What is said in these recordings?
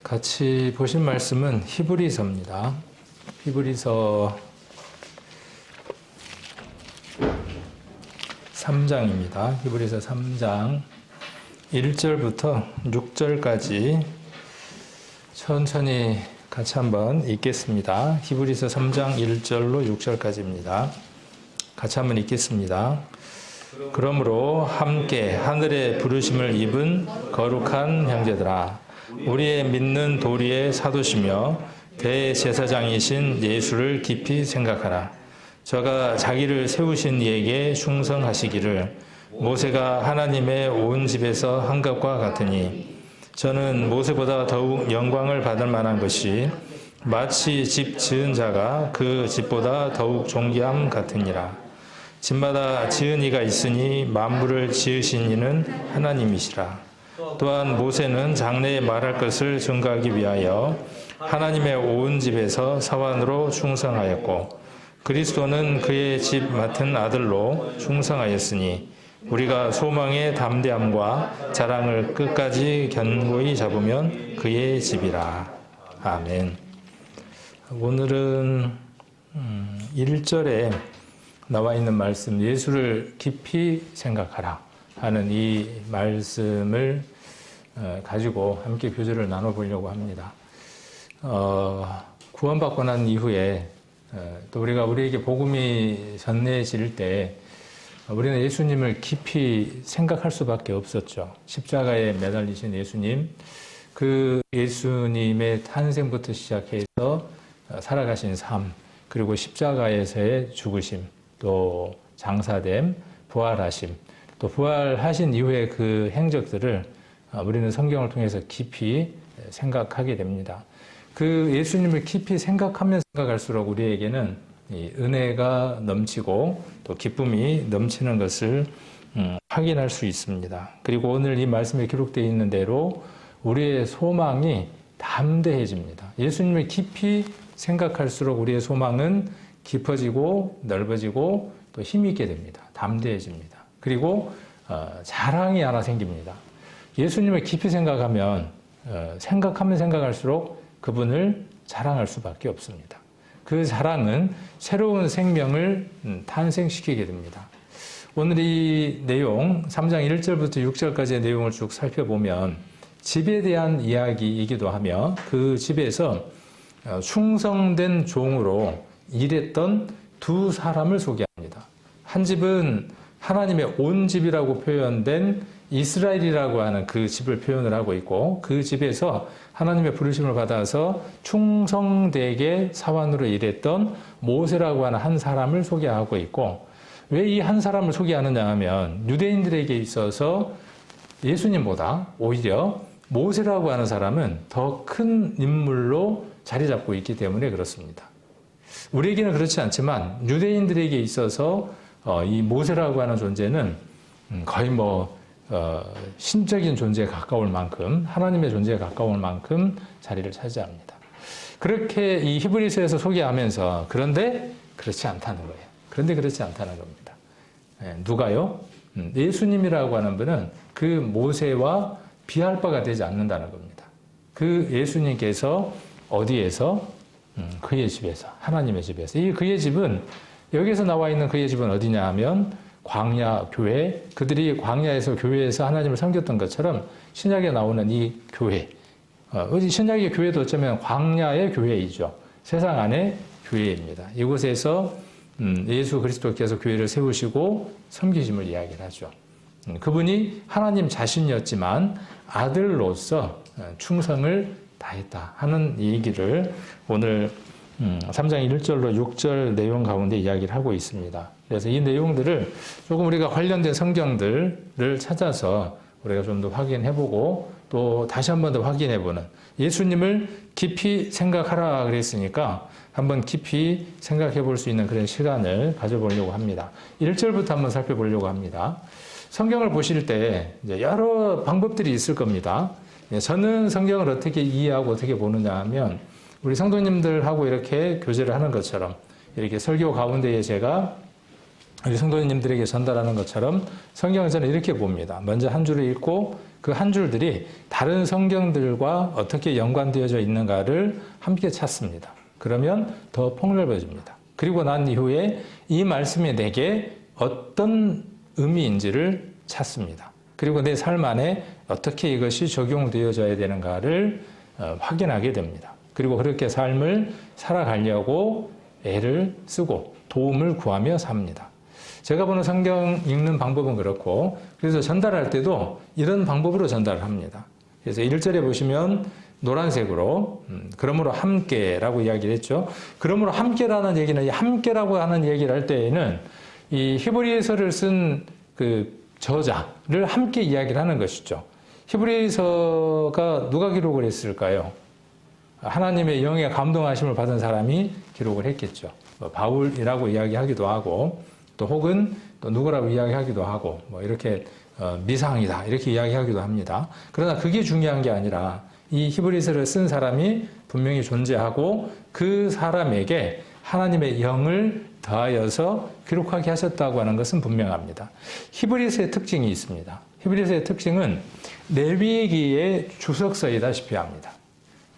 같이 보신 말씀은 히브리서입니다. 히브리서 3장입니다. 히브리서 3장 1절부터 6절까지 천천히 같이 한번 읽겠습니다. 히브리서 3장 1절로 6절까지입니다. 같이 한번 읽겠습니다. 그러므로 함께 하늘의 부르심을 입은 거룩한 형제들아, 우리의 믿는 도리의 사도시며 대제사장이신 예수를 깊이 생각하라. 저가 자기를 세우신 이에게 충성하시기를 모세가 하나님의 온 집에서 한 것과 같으니, 저는 모세보다 더욱 영광을 받을 만한 것이 마치 집 지은 자가 그 집보다 더욱 존귀함 같으니라. 집마다 지은 이가 있으니 만물을 지으신 이는 하나님이시라. 또한 모세는 장래에 말할 것을 증거하기 위하여 하나님의 온 집에서 사환으로 충성하였고, 그리스도는 그의 집 맡은 아들로 충성하였으니, 우리가 소망의 담대함과 자랑을 끝까지 견고히 잡으면 그의 집이라. 아멘. 오늘은 1절에 나와 있는 말씀, 예수를 깊이 생각하라 하는 이 말씀을 가지고 함께 교제를 나눠보려고 합니다. 구원받고 난 이후에 또 우리에게 복음이 전해질 때 우리는 예수님을 깊이 생각할 수밖에 없었죠. 십자가에 매달리신 예수님, 그 예수님의 탄생부터 시작해서 살아가신 삶, 그리고 십자가에서의 죽으심, 또 장사됨, 부활하심, 또 부활하신 이후의 그 행적들을 우리는 성경을 통해서 깊이 생각하게 됩니다. 그 예수님을 깊이 생각하면 생각할수록 우리에게는 이 은혜가 넘치고 또 기쁨이 넘치는 것을 확인할 수 있습니다. 그리고 오늘 이 말씀에 기록되어 있는 대로 우리의 소망이 담대해집니다. 예수님을 깊이 생각할수록 우리의 소망은 깊어지고 넓어지고 또 힘있게 됩니다. 담대해집니다. 그리고 자랑이 하나 생깁니다. 예수님을 깊이 생각하면 생각할수록 그분을 자랑할 수밖에 없습니다. 그 자랑은 새로운 생명을 탄생시키게 됩니다. 오늘 이 내용 3장 1절부터 6절까지의 내용을 쭉 살펴보면 집에 대한 이야기이기도 하며, 그 집에서 충성된 종으로 일했던 두 사람을 소개합니다. 한 집은 하나님의 온 집이라고 표현된 이스라엘이라고 하는 그 집을 표현을 하고 있고, 그 집에서 하나님의 부르심을 받아서 충성되게 사환으로 일했던 모세라고 하는 한 사람을 소개하고 있고, 왜 이 한 사람을 소개하느냐 하면 유대인들에게 있어서 예수님보다 오히려 모세라고 하는 사람은 더 큰 인물로 자리 잡고 있기 때문에 그렇습니다. 우리에게는 그렇지 않지만 유대인들에게 있어서 이 모세라고 하는 존재는 거의 신적인 존재에 가까울 만큼, 하나님의 존재에 가까울 만큼 자리를 차지합니다. 그렇게 이 히브리서에서 소개하면서 그런데 그렇지 않다는 거예요. 그런데 그렇지 않다는 겁니다. 누가요? 예수님이라고 하는 분은 그 모세와 비할 바가 되지 않는다는 겁니다. 그 예수님께서 어디에서? 그의 집에서, 하나님의 집에서. 이 그의 집은, 여기서 나와 있는 그의 집은 어디냐 하면 광야 교회, 그들이 광야에서 교회에서 하나님을 섬겼던 것처럼 신약에 나오는 이 교회, 신약의 교회도 어쩌면 광야의 교회이죠. 세상 안의 교회입니다. 이곳에서 예수 그리스도께서 교회를 세우시고 섬기심을 이야기를 하죠. 그분이 하나님 자신이었지만 아들로서 충성을 다했다 하는 얘기를 오늘 3장 1절로 6절 내용 가운데 이야기를 하고 있습니다. 그래서 이 내용들을 조금 우리가 관련된 성경들을 찾아서 우리가 좀 더 확인해보고 또 다시 한 번 더 확인해보는, 예수님을 깊이 생각하라 그랬으니까 한번 깊이 생각해 볼 수 있는 그런 시간을 가져보려고 합니다. 1절부터 한번 살펴보려고 합니다. 성경을 보실 때 여러 방법들이 있을 겁니다. 저는 성경을 어떻게 이해하고 어떻게 보느냐 하면, 우리 성도님들하고 이렇게 교제를 하는 것처럼 이렇게 설교 가운데에 제가 우리 성도님들에게 전달하는 것처럼 성경을 저는 이렇게 봅니다. 먼저 한 줄을 읽고 그 한 줄들이 다른 성경들과 어떻게 연관되어져 있는가를 함께 찾습니다. 그러면 더 폭넓어집니다. 그리고 난 이후에 이 말씀이 내게 어떤 의미인지를 찾습니다. 그리고 내 삶 안에 어떻게 이것이 적용되어져야 되는가를 확인하게 됩니다. 그리고 그렇게 삶을 살아가려고 애를 쓰고 도움을 구하며 삽니다. 제가 보는 성경 읽는 방법은 그렇고, 그래서 전달할 때도 이런 방법으로 전달을 합니다. 그래서 1절에 보시면 노란색으로 그러므로 함께라고 이야기를 했죠. 그러므로 함께라는 얘기는, 이 함께라고 하는 얘기를 할 때에는 이 히브리서를 쓴 그 저자를 함께 이야기를 하는 것이죠. 히브리서가 누가 기록을 했을까요? 하나님의 영의 감동하심을 받은 사람이 기록을 했겠죠. 바울이라고 이야기하기도 하고, 또 혹은 또 누구라고 이야기하기도 하고, 이렇게 미상이다 이렇게 이야기하기도 합니다. 그러나 그게 중요한 게 아니라 이 히브리서를 쓴 사람이 분명히 존재하고 그 사람에게 하나님의 영을 더하여서 기록하게 하셨다고 하는 것은 분명합니다. 히브리서의 특징이 있습니다. 히브리서의 특징은 레위기의 주석서이다시피 합니다.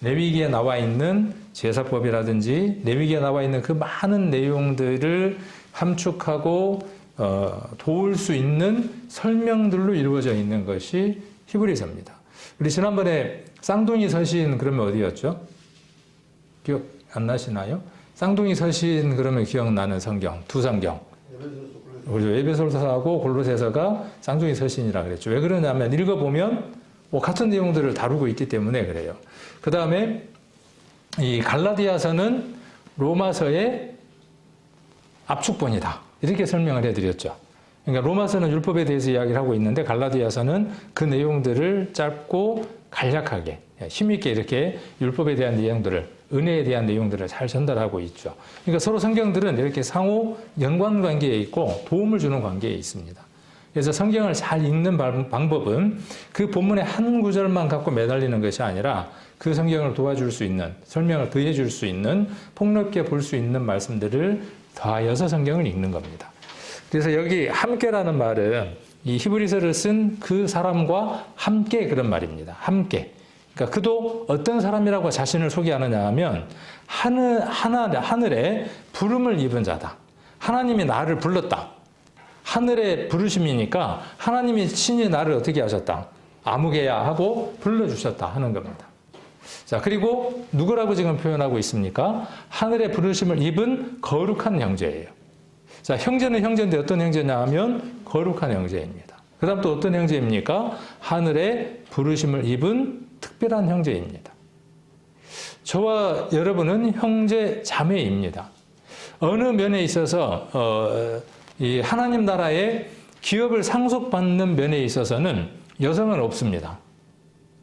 레위기에 나와 있는 제사법이라든지 레위기에 나와 있는 그 많은 내용들을 함축하고 도울 수 있는 설명들로 이루어져 있는 것이 히브리서입니다. 우리 지난번에 쌍둥이 서신 그러면 어디였죠? 기억 안 나시나요? 쌍둥이 서신 그러면 기억나는 성경, 두 성경. 에베소서하고 골로새서가 쌍둥이 서신이라 그랬죠. 왜 그러냐면 읽어보면 같은 내용들을 다루고 있기 때문에 그래요. 그 다음에 이 갈라디아서는 로마서의 압축본이다. 이렇게 설명을 해드렸죠. 그러니까 로마서는 율법에 대해서 이야기를 하고 있는데 갈라디아서는 그 내용들을 짧고 간략하게 힘있게 이렇게 율법에 대한 내용들을, 은혜에 대한 내용들을 잘 전달하고 있죠. 그러니까 서로 성경들은 이렇게 상호 연관 관계에 있고 도움을 주는 관계에 있습니다. 그래서 성경을 잘 읽는 방법은 그 본문의 한 구절만 갖고 매달리는 것이 아니라 그 성경을 도와줄 수 있는, 설명을 더해줄 수 있는, 폭넓게 볼 수 있는 말씀들을 더하여서 성경을 읽는 겁니다. 그래서 여기 함께라는 말은 이 히브리서를 쓴 그 사람과 함께 그런 말입니다. 함께. 그러니까 그도 어떤 사람이라고 자신을 소개하느냐 하면 하늘에 부름을 입은 자다. 하나님이 나를 불렀다. 하늘의 부르심이니까 하나님이 친히 나를 어떻게 하셨다. 아무개야 하고 불러주셨다 하는 겁니다. 자, 그리고 누구라고 지금 표현하고 있습니까? 하늘의 부르심을 입은 거룩한 형제예요. 자, 형제는 형제인데 어떤 형제냐 하면 거룩한 형제입니다. 그 다음 또 어떤 형제입니까? 하늘의 부르심을 입은 특별한 형제입니다. 저와 여러분은 형제 자매입니다. 어느 면에 있어서 이 하나님 나라의 기업을 상속받는 면에 있어서는 여성은 없습니다.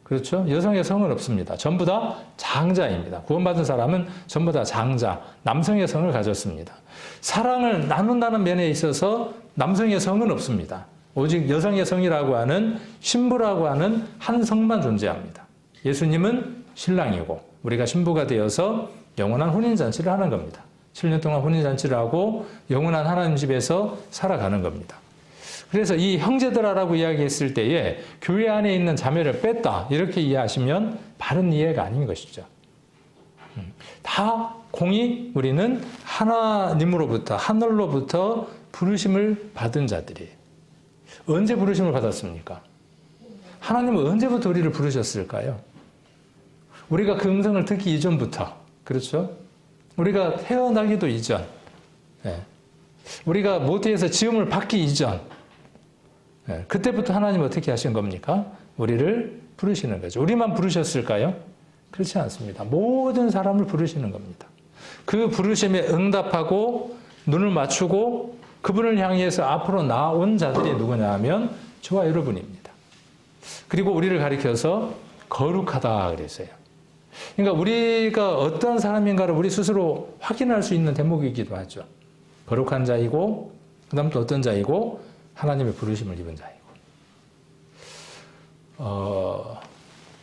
그렇죠? 여성의 성은 없습니다. 전부 다 장자입니다. 구원받은 사람은 전부 다 장자, 남성의 성을 가졌습니다. 사랑을 나눈다는 면에 있어서 남성의 성은 없습니다. 오직 여성의 성이라고 하는 신부라고 하는 한 성만 존재합니다. 예수님은 신랑이고 우리가 신부가 되어서 영원한 혼인잔치를 하는 겁니다. 7년 동안 혼인잔치를 하고 영원한 하나님 집에서 살아가는 겁니다. 그래서 이 형제들아라고 이야기했을 때에 교회 안에 있는 자매를 뺐다 이렇게 이해하시면 바른 이해가 아닌 것이죠. 다 공이 우리는 하나님으로부터 하늘로부터 부르심을 받은 자들이에요. 언제 부르심을 받았습니까? 하나님은 언제부터 우리를 부르셨을까요? 우리가 그 음성을 듣기 이전부터, 그렇죠? 우리가 태어나기도 이전, 우리가 모태에서 지음을 받기 이전, 그때부터 하나님 어떻게 하신 겁니까? 우리를 부르시는 거죠. 우리만 부르셨을까요? 그렇지 않습니다. 모든 사람을 부르시는 겁니다. 그 부르심에 응답하고 눈을 맞추고 그분을 향해서 앞으로 나온 자들이 누구냐 하면 저와 여러분입니다. 그리고 우리를 가리켜서 거룩하다 그랬어요. 그러니까 우리가 어떤 사람인가를 우리 스스로 확인할 수 있는 대목이기도 하죠. 거룩한 자이고 그 다음 또 어떤 자이고 하나님의 부르심을 입은 자이고.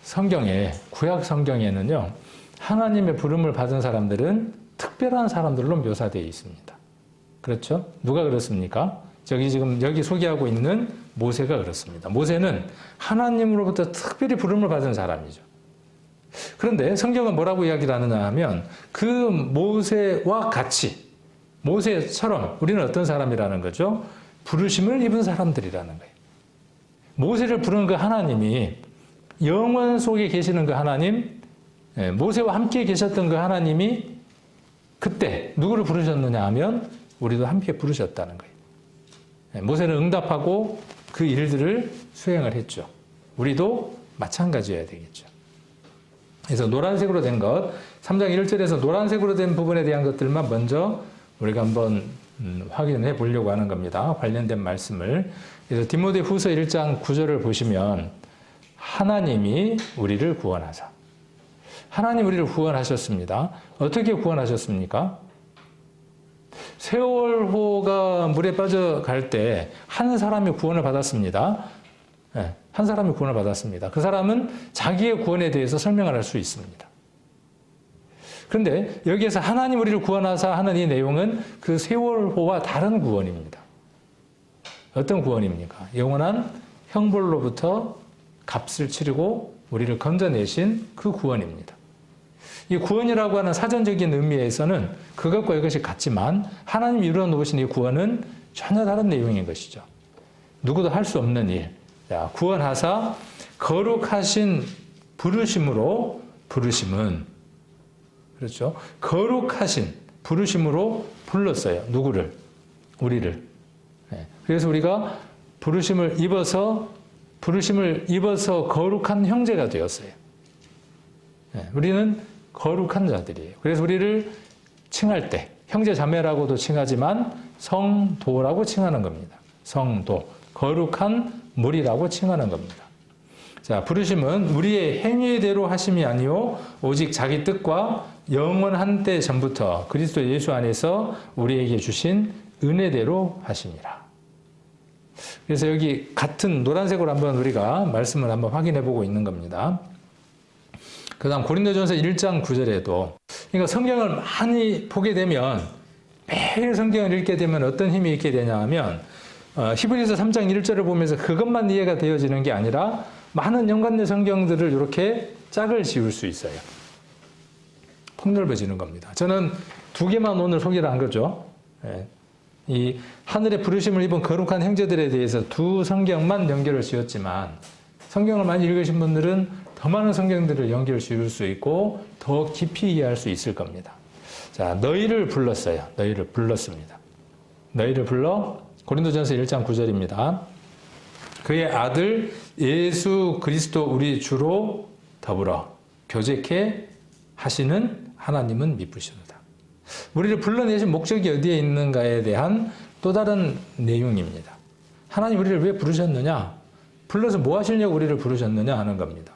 성경에, 구약 성경에는요, 하나님의 부름을 받은 사람들은 특별한 사람들로 묘사되어 있습니다. 그렇죠? 누가 그렇습니까? 여기 소개하고 있는 모세가 그렇습니다. 모세는 하나님으로부터 특별히 부름을 받은 사람이죠. 그런데 성경은 뭐라고 이야기를 하느냐 하면 그 모세와 같이 모세처럼 우리는 어떤 사람이라는 거죠? 부르심을 입은 사람들이라는 거예요. 모세를 부르는 그 하나님이 영원 속에 계시는 그 하나님, 모세와 함께 계셨던 그 하나님이 그때 누구를 부르셨느냐 하면 우리도 함께 부르셨다는 거예요. 모세는 응답하고 그 일들을 수행을 했죠. 우리도 마찬가지여야 되겠죠. 그래서 노란색으로 된 것, 3장 1절에서 노란색으로 된 부분에 대한 것들만 먼저 우리가 한번 확인해 보려고 하는 겁니다. 관련된 말씀을. 그래서 디모데 후서 1장 9절을 보시면 하나님이 우리를 구원하사. 하나님 우리를 구원하셨습니다. 어떻게 구원하셨습니까? 세월호가 물에 빠져갈 때 한 사람이 구원을 받았습니다. 한 사람이 구원을 받았습니다. 그 사람은 자기의 구원에 대해서 설명을 할 수 있습니다. 그런데 여기에서 하나님 우리를 구원하사 하는 이 내용은 그 세월호와 다른 구원입니다. 어떤 구원입니까? 영원한 형벌로부터 값을 치르고 우리를 건져내신 그 구원입니다. 이 구원이라고 하는 사전적인 의미에서는 그것과 이것이 같지만 하나님이 이루어 놓으신 이 구원은 전혀 다른 내용인 것이죠. 누구도 할 수 없는 일. 구원하사 거룩하신 부르심으로 부르심은 그렇죠. 거룩하신 부르심으로 불렀어요. 누구를? 우리를. 그래서 우리가 부르심을 입어서 거룩한 형제가 되었어요. 우리는 거룩한 자들이에요. 그래서 우리를 칭할 때 형제 자매라고도 칭하지만 성도라고 칭하는 겁니다. 성도, 거룩한 무리라고 칭하는 겁니다. 자, 부르심은 우리의 행위대로 하심이 아니요 오직 자기 뜻과 영원한 때 전부터 그리스도 예수 안에서 우리에게 주신 은혜대로 하심이라. 그래서 여기 같은 노란색으로 한번 우리가 말씀을 한번 확인해 보고 있는 겁니다. 그 다음 고린도전서 1장 9절에도 그러니까 성경을 많이 보게 되면 매일 성경을 읽게 되면 어떤 힘이 있게 되냐 하면 히브리서 3장 1절을 보면서 그것만 이해가 되어지는 게 아니라 많은 연관된 성경들을 이렇게 짝을 지을 수 있어요. 폭넓어지는 겁니다. 저는 두 개만 오늘 소개를 한 거죠. 이 하늘의 부르심을 입은 거룩한 형제들에 대해서 두 성경만 연결을 지었지만 성경을 많이 읽으신 분들은 더 많은 성경들을 연결 지을 수 있고 더 깊이 이해할 수 있을 겁니다. 자, 너희를 불렀어요. 너희를 불렀습니다. 너희를 불러 고린도전서 1장 9절입니다. 그의 아들 예수 그리스도 우리 주로 더불어 교제케 하시는 하나님은 미쁘시도다. 우리를 불러내신 목적이 어디에 있는가에 대한 또 다른 내용입니다. 하나님 우리를 왜 부르셨느냐? 불러서 뭐 하시려고 우리를 부르셨느냐 하는 겁니다.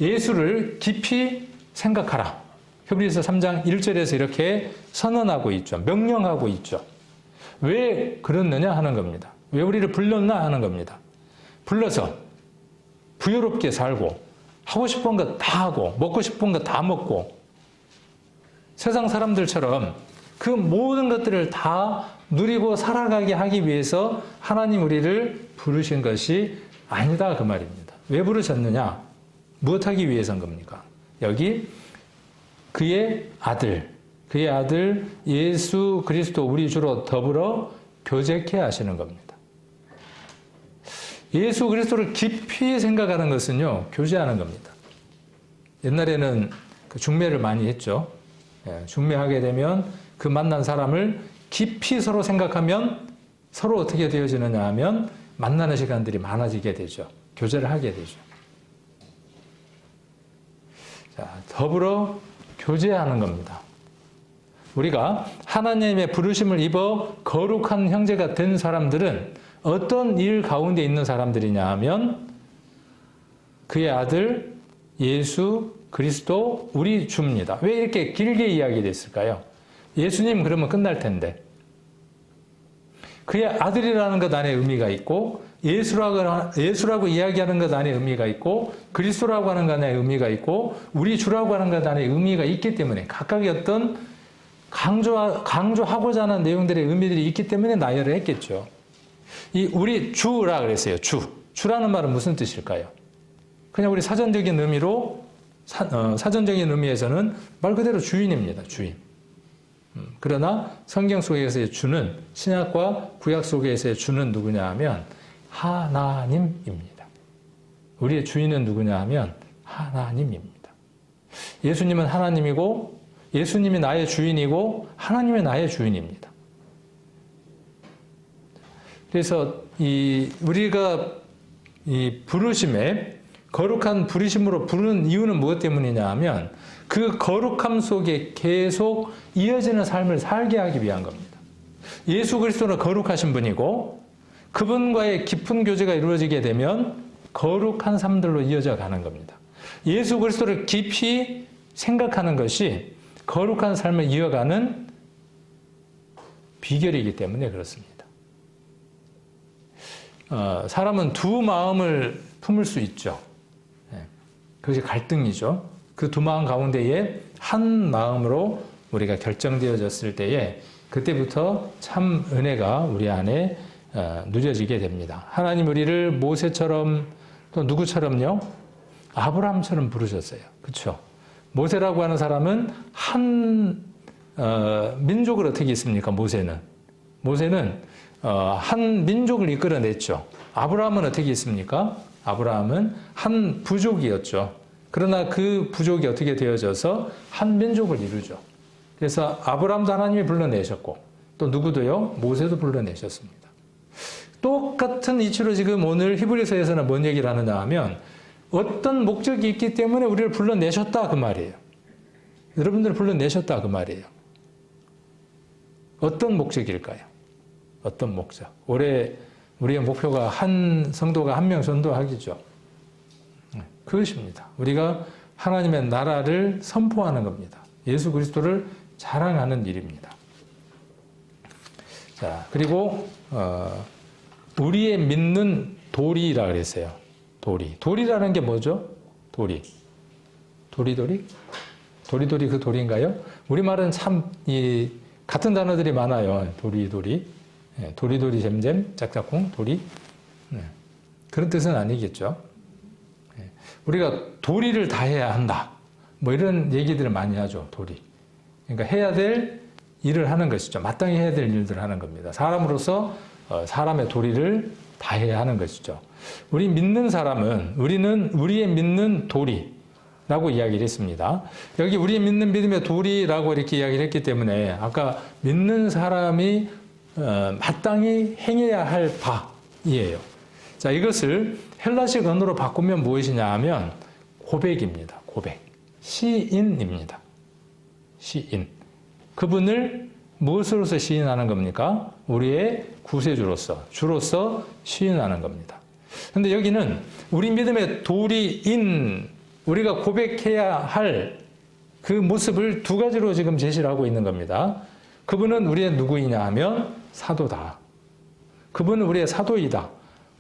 예수를 깊이 생각하라. 히브리서 3장 1절에서 이렇게 선언하고 있죠. 명령하고 있죠. 왜 그렇느냐 하는 겁니다. 왜 우리를 불렀나 하는 겁니다. 불러서 부유롭게 살고 하고 싶은 거 다 하고 먹고 싶은 거 다 먹고 세상 사람들처럼 그 모든 것들을 다 누리고 살아가게 하기 위해서 하나님 우리를 부르신 것이 아니다 그 말입니다. 왜 부르셨느냐? 무엇하기 위해서인 겁니까? 여기 그의 아들 예수 그리스도 우리 주로 더불어 교제케 하시는 겁니다. 예수 그리스도를 깊이 생각하는 것은요, 교제하는 겁니다. 옛날에는 중매를 많이 했죠. 중매하게 되면 그 만난 사람을 깊이 서로 생각하면 서로 어떻게 되어지느냐 하면 만나는 시간들이 많아지게 되죠. 교제를 하게 되죠. 자, 더불어 교제하는 겁니다. 우리가 하나님의 부르심을 입어 거룩한 형제가 된 사람들은 어떤 일 가운데 있는 사람들이냐 하면 그의 아들 예수 그리스도 우리 주입니다. 왜 이렇게 길게 이야기됐을까요? 예수님 그러면 끝날 텐데 그의 아들이라는 것 안에 의미가 있고 예수라고 이야기하는 것 안에 의미가 있고 그리스도라고 하는 것 안에 의미가 있고 우리 주라고 하는 것 안에 의미가 있기 때문에 각각의 어떤 강조하고자 하는 내용들의 의미들이 있기 때문에 나열을 했겠죠. 우리 주라 그랬어요. 주라는 말은 무슨 뜻일까요? 그냥 우리 사전적인 의미로 사전적인 의미에서는 말 그대로 주인입니다. 주인. 그러나 성경 속에서의 주는, 신약과 구약 속에서의 주는 누구냐 하면 하나님입니다. 우리의 주인은 누구냐 하면 하나님입니다. 예수님은 하나님이고, 예수님이 나의 주인이고, 하나님이 나의 주인입니다. 그래서 우리가 이 부르심에 거룩한 부르심으로 부르는 이유는 무엇 때문이냐 하면 그 거룩함 속에 계속 이어지는 삶을 살게 하기 위한 겁니다. 예수 그리스도는 거룩하신 분이고 그분과의 깊은 교제가 이루어지게 되면 거룩한 삶들로 이어져 가는 겁니다. 예수 그리스도를 깊이 생각하는 것이 거룩한 삶을 이어가는 비결이기 때문에 그렇습니다. 사람은 두 마음을 품을 수 있죠. 그것이 갈등이죠. 그 두 마음 가운데에 한 마음으로 우리가 결정되어졌을 때에 그때부터 참 은혜가 우리 안에 누려지게 됩니다. 하나님 우리를 모세처럼 또 누구처럼요? 아브라함처럼 부르셨어요. 그렇죠? 모세라고 하는 사람은 한 민족을 어떻게 있습니까? 모세는 한 민족을 이끌어냈죠. 아브라함은 어떻게 있습니까? 아브라함은 한 부족이었죠. 그러나 그 부족이 어떻게 되어져서 한 민족을 이루죠. 그래서 아브라함도 하나님이 불러내셨고 또 누구도요? 모세도 불러내셨습니다. 똑같은 이치로 지금 오늘 히브리서에서는 뭔 얘기를 하느냐 하면 어떤 목적이 있기 때문에 우리를 불러내셨다 그 말이에요. 여러분들을 불러내셨다 그 말이에요. 어떤 목적일까요? 어떤 목적? 올해 우리의 목표가 한 성도가 한 명 전도하기죠. 그것입니다. 우리가 하나님의 나라를 선포하는 겁니다. 예수 그리스도를 자랑하는 일입니다. 자, 그리고 우리의 믿는 도리라 그랬어요. 도리라는 게 뭐죠? 도리도리 그 도리인가요? 우리말은 참 같은 단어들이 많아요. 도리도리 잼잼 짝짝꿍 도리 그런 뜻은 아니겠죠. 우리가 도리를 다해야 한다. 뭐 이런 얘기들을 많이 하죠. 도리. 그러니까 해야 될 일을 하는 것이죠. 마땅히 해야 될 일들을 하는 겁니다. 사람으로서 사람의 도리를 다해야 하는 것이죠. 우리는 우리의 믿는 도리라고 이야기를 했습니다. 여기 우리 믿는 믿음의 도리라고 이렇게 이야기를 했기 때문에 아까 믿는 사람이 마땅히 행해야 할 바이에요. 자, 이것을 헬라식 언어로 바꾸면 무엇이냐 하면 고백입니다. 고백. 시인입니다. 시인. 그분을 무엇으로서 시인하는 겁니까? 우리의 주로서 시인하는 겁니다. 그런데 여기는 우리 믿음의 도리인, 우리가 고백해야 할 그 모습을 두 가지로 지금 제시를 하고 있는 겁니다. 그분은 우리의 누구이냐 하면 사도다. 그분은 우리의 사도이다.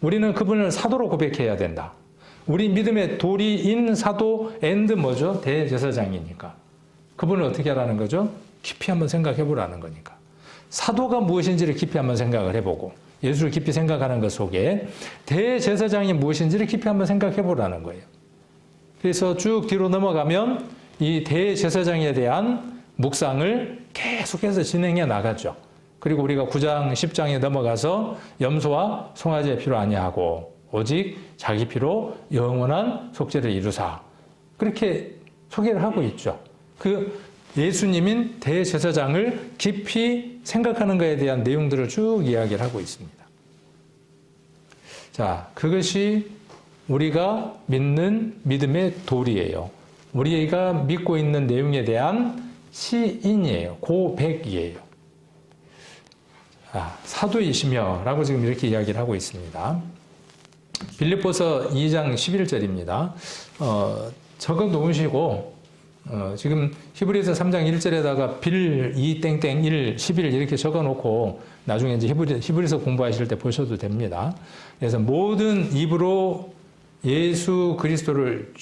우리는 그분을 사도로 고백해야 된다. 우리 믿음의 도리인 사도 뭐죠? 대제사장이니까. 그분을 어떻게 하라는 거죠? 깊이 한번 생각해 보라는 거니까. 사도가 무엇인지를 깊이 한번 생각을 해보고 예수를 깊이 생각하는 것 속에 대제사장이 무엇인지를 깊이 한번 생각해 보라는 거예요. 그래서 쭉 뒤로 넘어가면 이 대제사장에 대한 묵상을 계속해서 진행해 나가죠. 그리고 우리가 9장, 10장에 넘어가서 염소와 송아지의 피로 아니하고 오직 자기 피로 영원한 속죄를 이루사. 그렇게 소개를 하고 있죠. 그 예수님인 대제사장을 깊이 생각하는 것에 대한 내용들을 쭉 이야기를 하고 있습니다. 자, 그것이 우리가 믿는 믿음의 도리예요. 우리가 믿고 있는 내용에 대한 시인이에요. 고백이에요. 사도이시며 라고 지금 이렇게 이야기를 하고 있습니다. 빌립보서 2장 11절입니다. 적어 놓으시고 지금 히브리서 3장 1절에다가 빌 2땡땡 1 11 이렇게 적어 놓고 나중에 이제 히브리서 공부하실 때 보셔도 됩니다. 그래서 모든 입으로 예수 그리스도를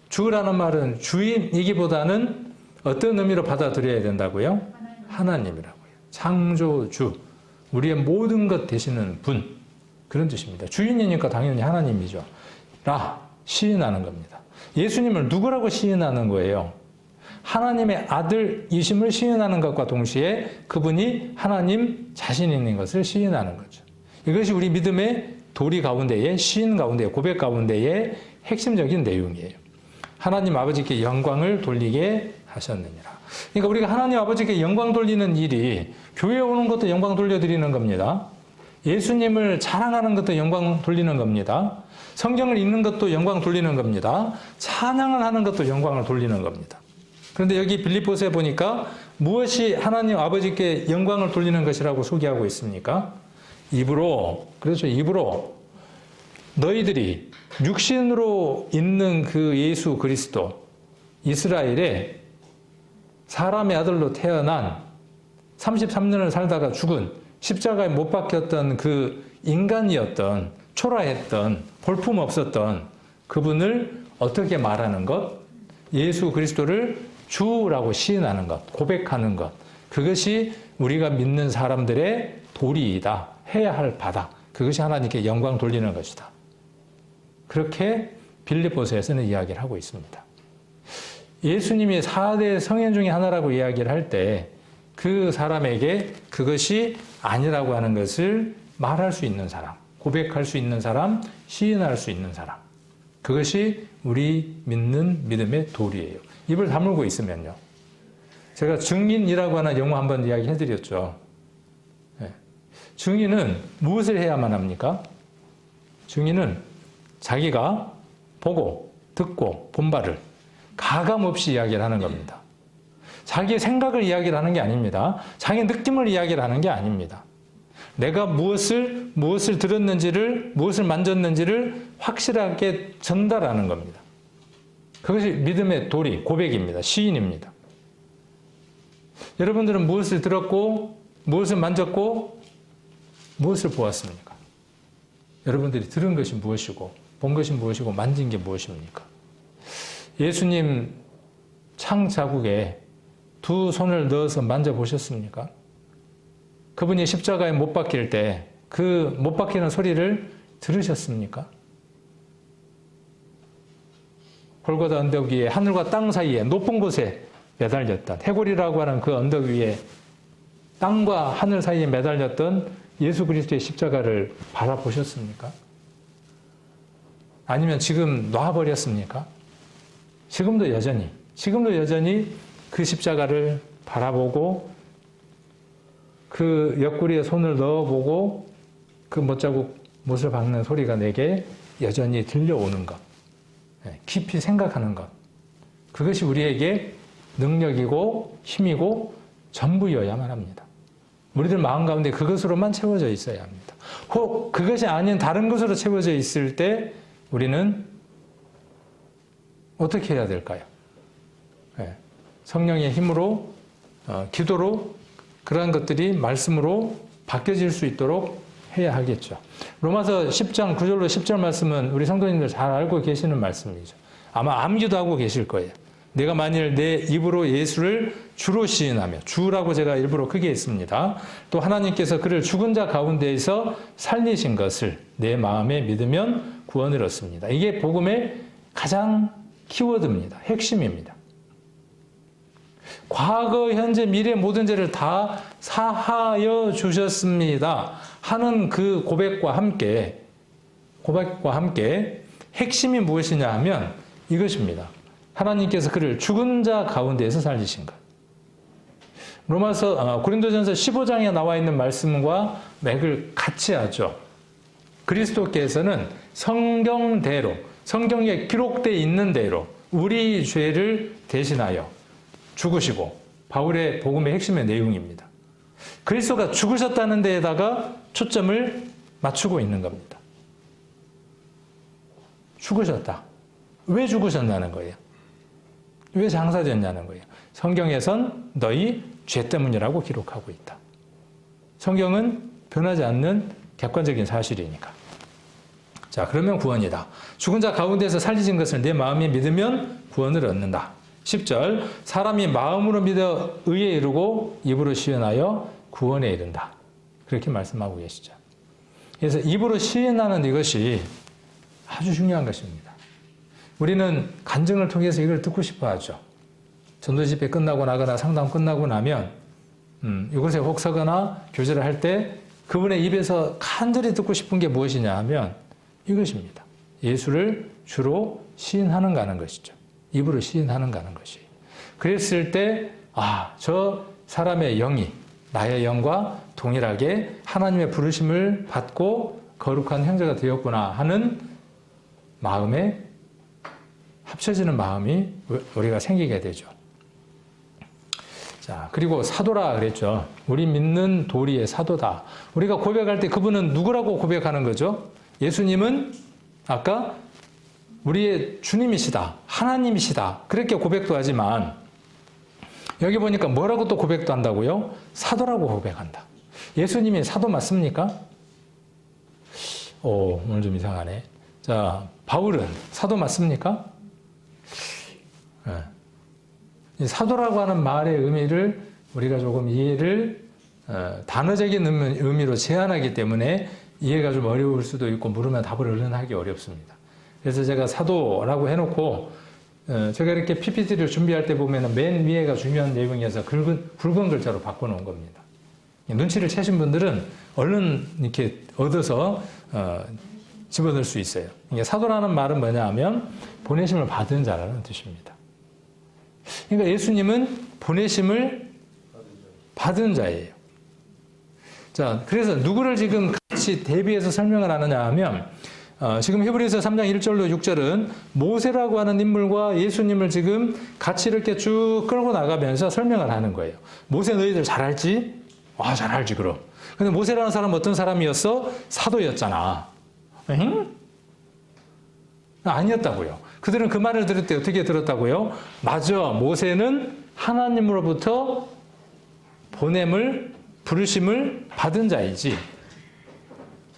주라는 말은 주인이기보다는 어떤 의미로 받아들여야 된다고요? 하나님이라고요. 창조주, 우리의 모든 것 되시는 분, 그런 뜻입니다. 주인이니까 당연히 하나님이죠. 라 시인하는 겁니다. 예수님을 누구라고 시인하는 거예요? 하나님의 아들이심을 시인하는 것과 동시에 그분이 하나님 자신인 것을 시인하는 거죠. 이것이 우리 믿음의 도리 가운데의 시인 가운데 고백 가운데의 핵심적인 내용이에요. 하나님 아버지께 영광을 돌리게 하셨느니라. 그러니까 우리가 하나님 아버지께 영광 돌리는 일이 교회에 오는 것도 영광 돌려드리는 겁니다. 예수님을 자랑하는 것도 영광 돌리는 겁니다. 성경을 읽는 것도 영광 돌리는 겁니다. 찬양을 하는 것도 영광을 돌리는 겁니다. 그런데 여기 빌립보서에 보니까 무엇이 하나님 아버지께 영광을 돌리는 것이라고 소개하고 있습니까? 입으로, 그렇죠. 입으로 너희들이 육신으로 있는 그 예수 그리스도, 이스라엘의 사람의 아들로 태어난 33년을 살다가 죽은 십자가에 못 박혔던 그 인간이었던 초라했던 볼품없었던 그분을 어떻게 말하는 것? 예수 그리스도를 주라고 시인하는 것, 고백하는 것. 그것이 우리가 믿는 사람들의 도리이다. 해야 할 바다. 그것이 하나님께 영광 돌리는 것이다. 그렇게 빌립보서에서는 이야기를 하고 있습니다. 예수님이 4대 성인 중에 하나라고 이야기를 할 때 그 사람에게 그것이 아니라고 하는 것을 말할 수 있는 사람, 고백할 수 있는 사람, 시인할 수 있는 사람. 그것이 우리 믿는 믿음의 도리예요. 입을 다물고 있으면요. 제가 증인이라고 하는 용어 한번 이야기해드렸죠. 증인은 무엇을 해야만 합니까? 증인은 자기가 보고 듣고 본 바를 가감없이 이야기를 하는 겁니다. 자기의 생각을 이야기를 하는 게 아닙니다. 자기의 느낌을 이야기를 하는 게 아닙니다. 내가 무엇을 들었는지를, 무엇을 만졌는지를 확실하게 전달하는 겁니다. 그것이 믿음의 도리, 고백입니다. 시인입니다. 여러분들은 무엇을 들었고, 무엇을 만졌고, 무엇을 보았습니까? 여러분들이 들은 것이 무엇이고, 본 것이 무엇이고, 만진 게 무엇입니까? 예수님 창 자국에 두 손을 넣어서 만져보셨습니까? 그분이 십자가에 못 박힐 때 그 못 박히는 소리를 들으셨습니까? 골고다 언덕 위에 하늘과 땅 사이에 높은 곳에 매달렸던 해골이라고 하는 그 언덕 위에 땅과 하늘 사이에 매달렸던 예수 그리스도의 십자가를 바라보셨습니까? 아니면 지금 놔버렸습니까? 지금도 여전히 그 십자가를 바라보고 그 옆구리에 손을 넣어보고 그 못자국 못을 박는 소리가 내게 여전히 들려오는 것, 깊이 생각하는 것, 그것이 우리에게 능력이고 힘이고 전부여야만 합니다. 우리들 마음 가운데 그것으로만 채워져 있어야 합니다. 혹 그것이 아닌 다른 것으로 채워져 있을 때 우리는 어떻게 해야 될까요? 성령의 힘으로, 기도로 그러한 것들이 말씀으로 바뀌어질 수 있도록 해야 하겠죠. 로마서 10장 9절로 10절 말씀은 우리 성도님들 잘 알고 계시는 말씀이죠. 아마 암기도 하고 계실 거예요. 내가 만일 내 입으로 예수를 주로 시인하며, 주라고 제가 일부러 크게 했습니다. 또 하나님께서 그를 죽은 자 가운데에서 살리신 것을 내 마음에 믿으면 구원을 얻습니다. 이게 복음의 가장 키워드입니다. 핵심입니다. 과거, 현재, 미래 모든 죄를 다 사하여 주셨습니다 하는 그 고백과 함께 핵심이 무엇이냐 하면 이것입니다. 하나님께서 그를 죽은 자 가운데에서 살리신 것. 고린도전서 15장에 나와 있는 말씀과 맥을 같이 하죠. 그리스도께서는 성경대로, 성경에 기록되어 있는 대로 우리 죄를 대신하여 죽으시고, 바울의 복음의 핵심의 내용입니다. 그리스도가 죽으셨다는 데에다가 초점을 맞추고 있는 겁니다. 죽으셨다. 왜 죽으셨냐는 거예요. 왜 장사됐냐는 거예요. 성경에선 너희 죄 때문이라고 기록하고 있다. 성경은 변하지 않는 객관적인 사실이니까. 자, 그러면 구원이다. 죽은 자 가운데서 살리신 것을 내 마음에 믿으면 구원을 얻는다. 10절 사람이 마음으로 믿어 의에 이르고 입으로 시인하여 구원에 이른다. 그렇게 말씀하고 계시죠. 그래서 입으로 시인하는 이것이 아주 중요한 것입니다. 우리는 간증을 통해서 이걸 듣고 싶어 하죠. 전도 집회 끝나고 나거나 상담 끝나고 나면 이곳에 혹 서거나 교제를 할 때 그분의 입에서 간절히 듣고 싶은 게 무엇이냐 하면 이것입니다. 예수를 주로 시인하는가 하는 것이죠. 입으로 시인하는가 하는 것이. 그랬을 때 저 사람의 영이 나의 영과 동일하게 하나님의 부르심을 받고 거룩한 형제가 되었구나 하는 마음에 합쳐지는 마음이 우리가 생기게 되죠. 자, 그리고 사도라 그랬죠. 우리 믿는 도리의 사도다. 우리가 고백할 때 그분은 누구라고 고백하는 거죠? 예수님은 아까 우리의 주님이시다. 하나님이시다. 그렇게 고백도 하지만 여기 보니까 뭐라고 또 고백도 한다고요? 사도라고 고백한다. 예수님이 사도 맞습니까? 오늘 좀 이상하네. 자, 바울은 사도 맞습니까? 네. 사도라고 하는 말의 의미를 우리가 조금 이해를 단어적인 의미로 제한하기 때문에 이해가 좀 어려울 수도 있고 물으면 답을 얼른 하기 어렵습니다. 그래서 제가 사도라고 해놓고 제가 이렇게 PPT를 준비할 때 보면 맨 위에가 중요한 내용이어서 굵은 글자로 바꿔놓은 겁니다. 눈치를 채신 분들은 얼른 이렇게 얻어서 집어넣을 수 있어요. 사도라는 말은 뭐냐 하면 보내심을 받은 자라는 뜻입니다. 그러니까 예수님은 보내심을 받은 자예요. 자, 그래서 누구를 지금 같이 대비해서 설명을 하느냐 하면 지금 히브리서 3장 1절로 6절은 모세라고 하는 인물과 예수님을 지금 같이 이렇게 쭉 끌고 나가면서 설명을 하는 거예요. 모세 너희들 잘 알지? 잘 알지 그럼. 근데 모세라는 사람은 어떤 사람이었어? 사도였잖아. 응? 아니었다고요. 그들은 그 말을 들을 때 어떻게 들었다고요? 맞아. 모세는 하나님으로부터 부르심을 받은 자이지.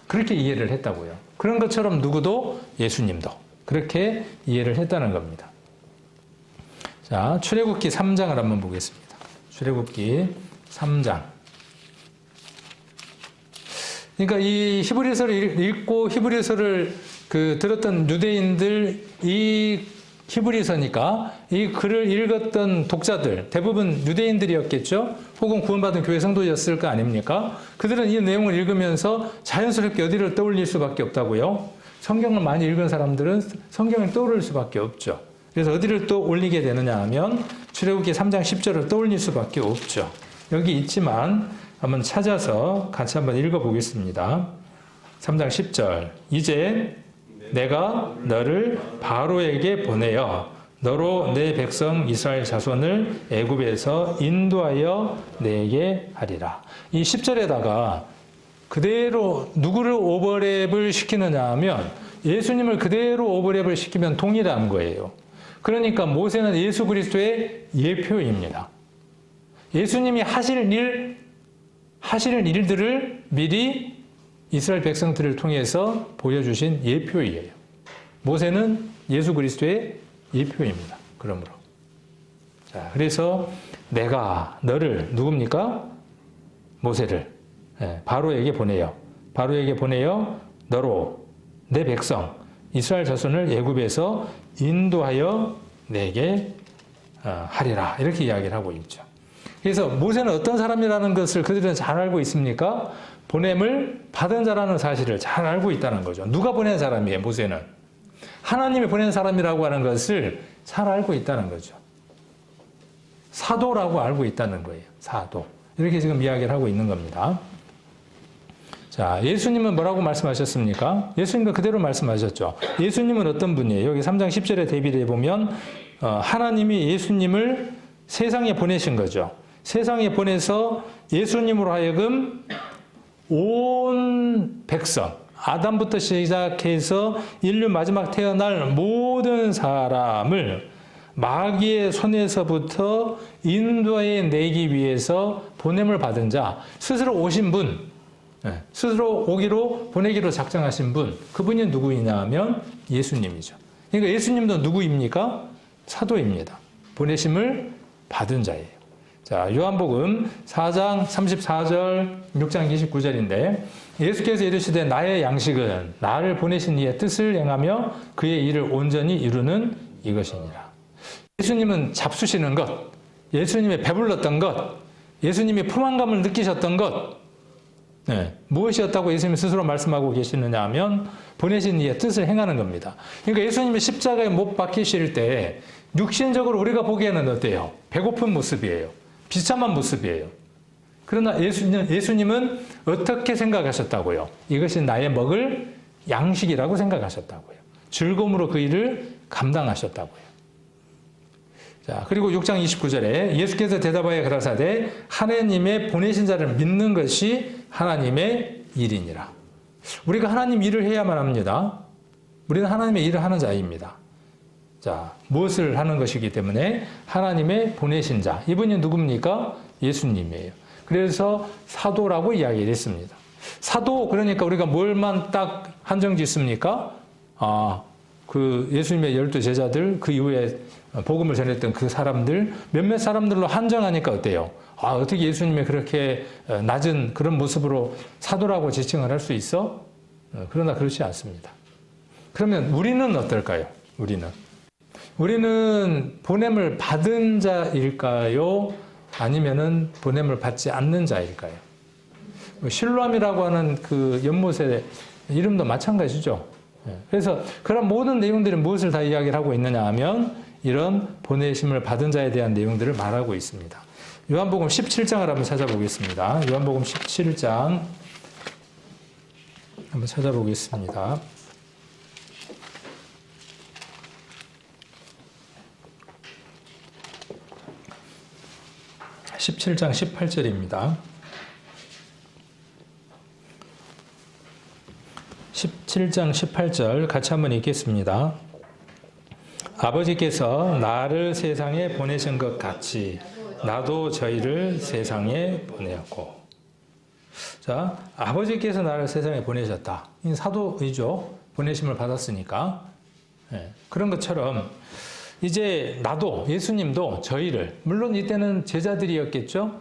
그렇게 이해를 했다고요. 그런 것처럼 누구도 예수님도 그렇게 이해를 했다는 겁니다. 자, 출애굽기 3장을 한번 보겠습니다. 출애굽기 3장. 그러니까 이 히브리서를 읽고 히브리서를 들었던 유대인들, 이 히브리서니까 이 글을 읽었던 독자들, 대부분 유대인들이었겠죠? 혹은 구원받은 교회 성도였을 거 아닙니까? 그들은 이 내용을 읽으면서 자연스럽게 어디를 떠올릴 수밖에 없다고요? 성경을 많이 읽은 사람들은 성경을 떠올릴 수밖에 없죠. 그래서 어디를 또 올리게 되느냐 하면 출애굽기 3장 10절을 떠올릴 수밖에 없죠. 여기 있지만 한번 찾아서 같이 한번 읽어보겠습니다. 3장 10절. 이제 내가 너를 바로에게 보내어 너로 내 백성 이스라엘 자손을 애굽에서 인도하여 내게 하리라. 이 10절에다가 그대로 누구를 오버랩을 시키느냐 하면 예수님을 그대로 오버랩을 시키면 동일한 거예요. 그러니까 모세는 예수 그리스도의 예표입니다. 예수님이 하실 일들을 미리 이스라엘 백성들을 통해서 보여주신 예표이에요. 모세는 예수 그리스도의 예표입니다. 그러므로. 자, 그래서 내가 너를 누굽니까? 모세를 바로에게 보내요. 바로에게 보내요. 너로 내 백성 이스라엘 자손을 애굽에서 인도하여 내게 하리라. 이렇게 이야기를 하고 있죠. 그래서 모세는 어떤 사람이라는 것을 그들은 잘 알고 있습니까? 보냄을 받은 자라는 사실을 잘 알고 있다는 거죠. 누가 보낸 사람이에요, 모세는? 하나님이 보낸 사람이라고 하는 것을 잘 알고 있다는 거죠. 사도라고 알고 있다는 거예요. 사도. 이렇게 지금 이야기를 하고 있는 겁니다. 자, 예수님은 뭐라고 말씀하셨습니까? 예수님도 그대로 말씀하셨죠. 예수님은 어떤 분이에요? 여기 3장 10절에 대비를 해보면 하나님이 예수님을 세상에 보내신 거죠. 세상에 보내서 예수님으로 하여금 온 백성, 아담부터 시작해서 인류 마지막 태어날 모든 사람을 마귀의 손에서부터 인도해 내기 위해서 보냄을 받은 자, 스스로 오신 분, 스스로 보내기로 작정하신 분, 그분이 누구이냐 하면 예수님이죠. 그러니까 예수님도 누구입니까? 사도입니다. 보내심을 받은 자예요. 자, 요한복음 4장 34절, 6장 29절인데 예수께서 이르시되 나의 양식은 나를 보내신 이의 뜻을 행하며 그의 일을 온전히 이루는 이것이니라. 예수님은 잡수시는 것, 예수님이 배불렀던 것, 예수님이 포만감을 느끼셨던 것, 무엇이었다고 예수님이 스스로 말씀하고 계시느냐 하면 보내신 이의 뜻을 행하는 겁니다. 그러니까 예수님이 십자가에 못 박히실 때 육신적으로 우리가 보기에는 어때요? 배고픈 모습이에요. 비참한 모습이에요. 그러나 예수님은 어떻게 생각하셨다고요? 이것이 나의 먹을 양식이라고 생각하셨다고요. 즐거움으로 그 일을 감당하셨다고요. 자, 그리고 6장 29절에 예수께서 대답하여 가라사대 하나님의 보내신 자를 믿는 것이 하나님의 일이니라. 우리가 하나님 일을 해야만 합니다. 우리는 하나님의 일을 하는 자입니다. 자, 무엇을 하는 것이기 때문에 하나님의 보내신 자. 이분이 누굽니까? 예수님이에요. 그래서 사도라고 이야기를 했습니다. 사도, 그러니까 우리가 뭘만 딱 한정 짓습니까? 그 예수님의 12 제자들, 그 이후에 복음을 전했던 그 사람들, 몇몇 사람들로 한정하니까 어때요? 어떻게 예수님이 그렇게 낮은 그런 모습으로 사도라고 지칭을 할 수 있어? 그러나 그렇지 않습니다. 그러면 우리는 어떨까요? 우리는 보냄을 받은 자일까요? 아니면은 보냄을 받지 않는 자일까요? 실로암이라고 하는 그 연못의 이름도 마찬가지죠. 그래서 그런 모든 내용들이 무엇을 다 이야기를 하고 있느냐 하면 이런 보내심을 받은 자에 대한 내용들을 말하고 있습니다. 요한복음 17장을 한번 찾아보겠습니다. 요한복음 17장 한번 찾아보겠습니다. 17장 18절입니다. 17장 18절 같이 한번 읽겠습니다. 아버지께서 나를 세상에 보내신 것 같이 나도 저희를 세상에 보내었고. 자, 아버지께서 나를 세상에 보내셨다. 이 사도이죠. 보내심을 받았으니까. 그런 것처럼 이제 나도, 예수님도 저희를, 물론 이때는 제자들이었겠죠.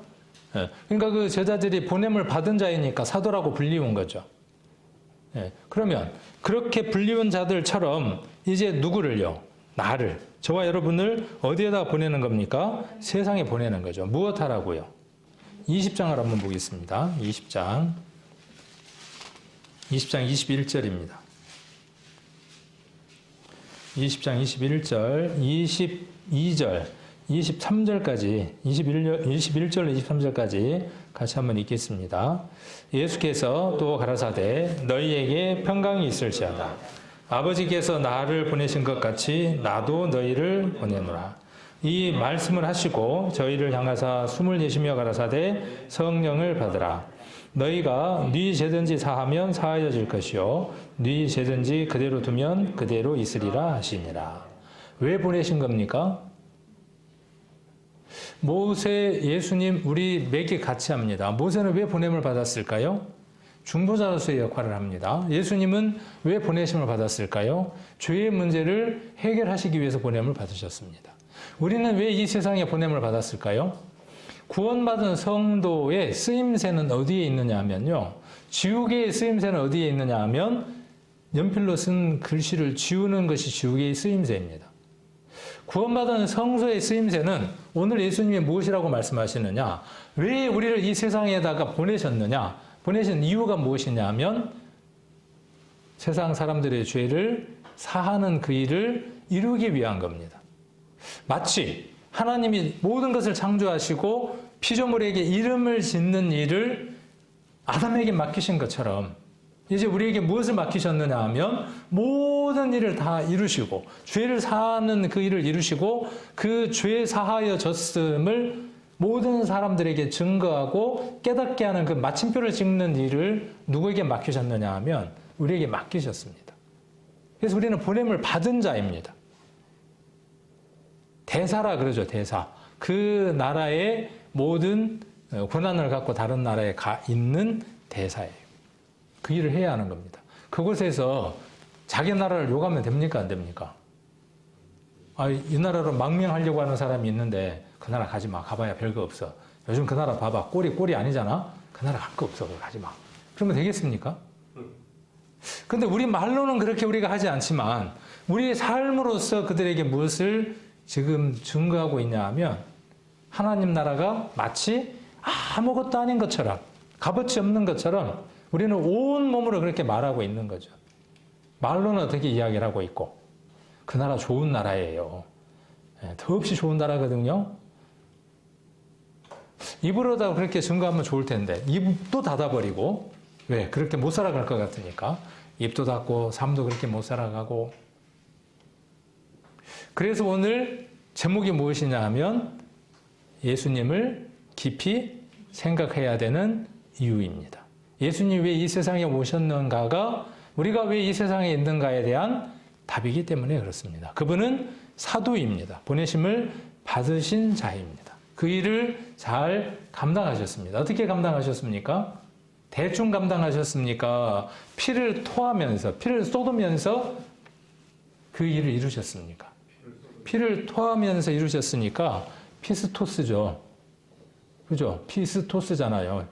그러니까 그 제자들이 보냄을 받은 자이니까 사도라고 불리운 거죠. 그러면 그렇게 불리운 자들처럼 이제 누구를요? 나를, 저와 여러분을 어디에다 보내는 겁니까? 세상에 보내는 거죠. 무엇 하라고요? 20장을 한번 보겠습니다. 20장 21절입니다. 20장 21절, 22절, 23절까지, 21절로 23절까지 같이 한번 읽겠습니다. 예수께서 또 가라사대 너희에게 평강이 있을지어다. 아버지께서 나를 보내신 것 같이 나도 너희를 보내노라. 이 말씀을 하시고 저희를 향하사 숨을 내쉬며 가라사대 성령을 받으라. 너희가 네 죄든지 사하면 사하여질 것이요 네 죄든지 그대로 두면 그대로 있으리라 하시니라. 왜 보내신 겁니까? 모세, 예수님, 우리 매개 같이 합니다. 모세는 왜 보냄을 받았을까요? 중보자로서의 역할을 합니다. 예수님은 왜 보내심을 받았을까요? 죄의 문제를 해결하시기 위해서 보냄을 받으셨습니다. 우리는 왜 이 세상에 보냄을 받았을까요? 구원받은 성도의 쓰임새는 어디에 있느냐 하면요. 지우개의 쓰임새는 어디에 있느냐 하면 연필로 쓴 글씨를 지우는 것이 지우개의 쓰임새입니다. 구원받은 성도의 쓰임새는 오늘 예수님이 무엇이라고 말씀하시느냐? 왜 우리를 이 세상에다가 보내셨느냐? 보내신 이유가 무엇이냐 하면 세상 사람들의 죄를 사하는 그 일을 이루기 위한 겁니다. 마치 하나님이 모든 것을 창조하시고 피조물에게 이름을 짓는 일을 아담에게 맡기신 것처럼 이제 우리에게 무엇을 맡기셨느냐 하면 모든 일을 다 이루시고 죄를 사하는 그 일을 이루시고 그 죄 사하여졌음을 모든 사람들에게 증거하고 깨닫게 하는 그 마침표를 찍는 일을 누구에게 맡기셨느냐 하면 우리에게 맡기셨습니다. 그래서 우리는 보냄을 받은 자입니다. 대사라 그러죠, 대사. 그 나라의 모든 권한을 갖고 다른 나라에 가 있는 대사예요. 그 일을 해야 하는 겁니다. 그곳에서 자기 나라를 욕하면 됩니까? 안 됩니까? 이 나라로 망명하려고 하는 사람이 있는데 그 나라 가지 마. 가봐야 별거 없어. 요즘 그 나라 봐봐. 꼴이 아니잖아. 그 나라 갈 거 없어. 가지 마. 그러면 되겠습니까? 근데 우리 말로는 그렇게 우리가 하지 않지만 우리의 삶으로서 그들에게 무엇을 지금 증거하고 있냐 하면 하나님 나라가 마치 아무것도 아닌 것처럼 값어치 없는 것처럼 우리는 온 몸으로 그렇게 말하고 있는 거죠. 말로는 어떻게 이야기를 하고 있고 그 나라 좋은 나라예요. 더없이 좋은 나라거든요. 입으로다 그렇게 증거하면 좋을 텐데 입도 닫아버리고 왜? 그렇게 못 살아갈 것 같으니까 입도 닫고 삶도 그렇게 못 살아가고 그래서 오늘 제목이 무엇이냐 하면 예수님을 깊이 생각해야 되는 이유입니다. 예수님이 왜 이 세상에 오셨는가가 우리가 왜 이 세상에 있는가에 대한 답이기 때문에 그렇습니다. 그분은 사도입니다. 보내심을 받으신 자입니다. 그 일을 잘 감당하셨습니다. 어떻게 감당하셨습니까? 대충 감당하셨습니까? 피를 토하면서, 피를 쏟으면서 그 일을 이루셨습니까? 피를 토하면서 이루셨으니까 피스토스죠. 그죠? 피스토스잖아요.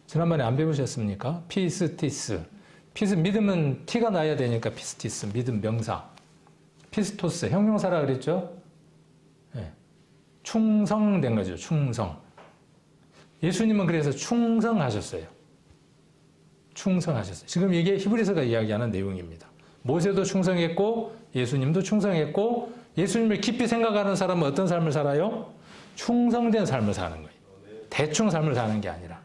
지난번에 안 배우셨습니까? 피스티스. 믿음은 티가 나야 되니까 피스티스, 믿음 명사. 피스토스, 형용사라 그랬죠? 네. 충성된 거죠, 충성. 예수님은 그래서 충성하셨어요. 충성하셨어요. 지금 이게 히브리서가 이야기하는 내용입니다. 모세도 충성했고 예수님도 충성했고 예수님을 깊이 생각하는 사람은 어떤 삶을 살아요? 충성된 삶을 사는 거예요. 대충 삶을 사는 게 아니라.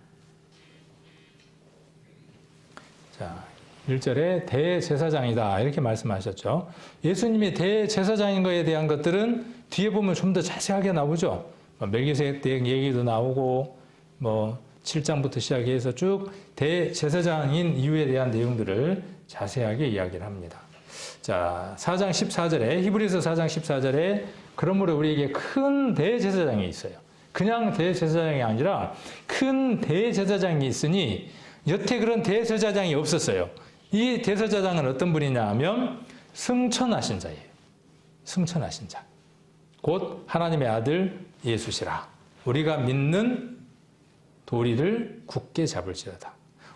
자, 1절에 대제사장이다 이렇게 말씀하셨죠. 예수님이 대제사장인 것에 대한 것들은 뒤에 보면 좀 더 자세하게 나오죠. 멜기세덱 얘기도 나오고 7장부터 시작해서 쭉 대제사장인 이유에 대한 내용들을 자세하게 이야기를 합니다. 자, 4장 14절에 히브리서 4장 14절에 그러므로 우리에게 큰 대제사장이 있어요. 그냥 대제사장이 아니라 큰 대제사장이 있으니 여태 그런 대제사장이 없었어요. 이 대제사장은 어떤 분이냐 하면 승천하신 자예요. 승천하신 자. 곧 하나님의 아들 예수시라. 우리가 믿는 도리를 굳게 잡을지어다.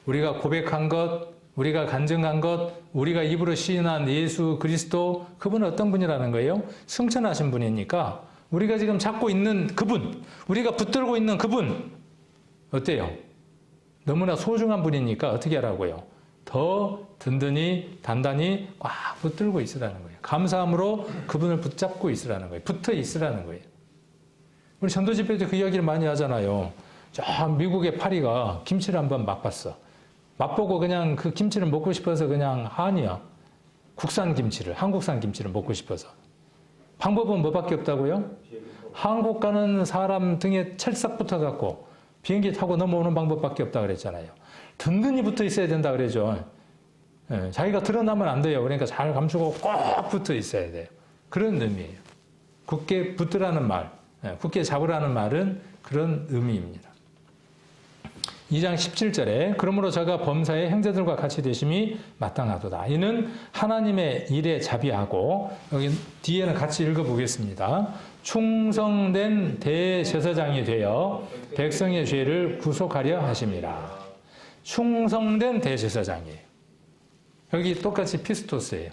우리가 고백한 것, 우리가 간증한 것, 우리가 입으로 시인한 예수 그리스도, 그분은 어떤 분이라는 거예요? 승천하신 분이니까 우리가 지금 잡고 있는 그분, 우리가 붙들고 있는 그분 어때요? 너무나 소중한 분이니까 어떻게 하라고요? 더 든든히 단단히 꽉 붙들고 있으라는 거예요. 감사함으로 그분을 붙잡고 있으라는 거예요. 붙어 있으라는 거예요. 우리 전도 집회 때 그 이야기를 많이 하잖아요. 저 미국의 파리가 김치를 한번 맛봤어. 맛보고 그냥 그 김치를 먹고 싶어서 그냥 한이야. 국산 김치를, 한국산 김치를 먹고 싶어서. 방법은 뭐밖에 없다고요? 한국 가는 사람 등에 찰싹 붙어갖고 비행기 타고 넘어오는 방법밖에 없다 그랬잖아요. 든든히 붙어 있어야 된다 그러죠. 예, 자기가 드러나면 안 돼요. 그러니까 잘 감추고 꼭 붙어 있어야 돼요. 그런 의미예요. 굳게 붙으라는 말, 굳게 잡으라는 말은 그런 의미입니다. 2장 17절에 그러므로 저가 범사의 형제들과 같이 되심이 마땅하도다. 이는 하나님의 일에 자비하고 여기 뒤에는 같이 읽어보겠습니다. 충성된 대제사장이 되어 백성의 죄를 구속하려 하심이라. 충성된 대제사장이에요. 여기 똑같이 피스토스예요.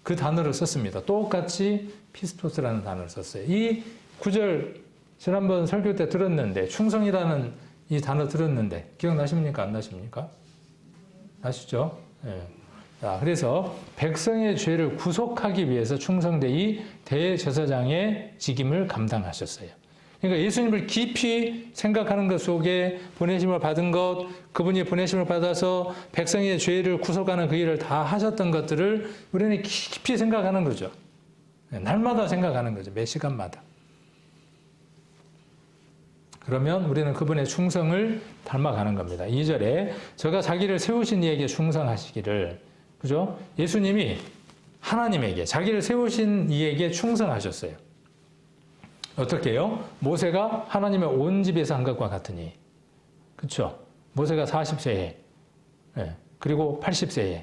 그 단어를 썼습니다. 똑같이 피스토스라는 단어를 썼어요. 이 구절 지난번 설교 때 들었는데 충성이라는 이 단어 들었는데 기억나십니까? 안 나십니까? 아시죠? 네. 자, 그래서 백성의 죄를 구속하기 위해서 충성되이 대제사장의 직임을 감당하셨어요. 그러니까 예수님을 깊이 생각하는 것 속에 보내심을 받은 것, 그분이 보내심을 받아서 백성의 죄를 구속하는 그 일을 다 하셨던 것들을 우리는 깊이 생각하는 거죠. 날마다 생각하는 거죠. 매 시간마다. 그러면 우리는 그분의 충성을 닮아가는 겁니다. 2절에 저가 자기를 세우신 이에게 충성하시기를, 그죠? 예수님이 하나님에게, 자기를 세우신 이에게 충성하셨어요. 어떻게 해요? 모세가 하나님의 온 집에서 한 것과 같으니. 그렇죠? 모세가 40세에, 그리고 80세에.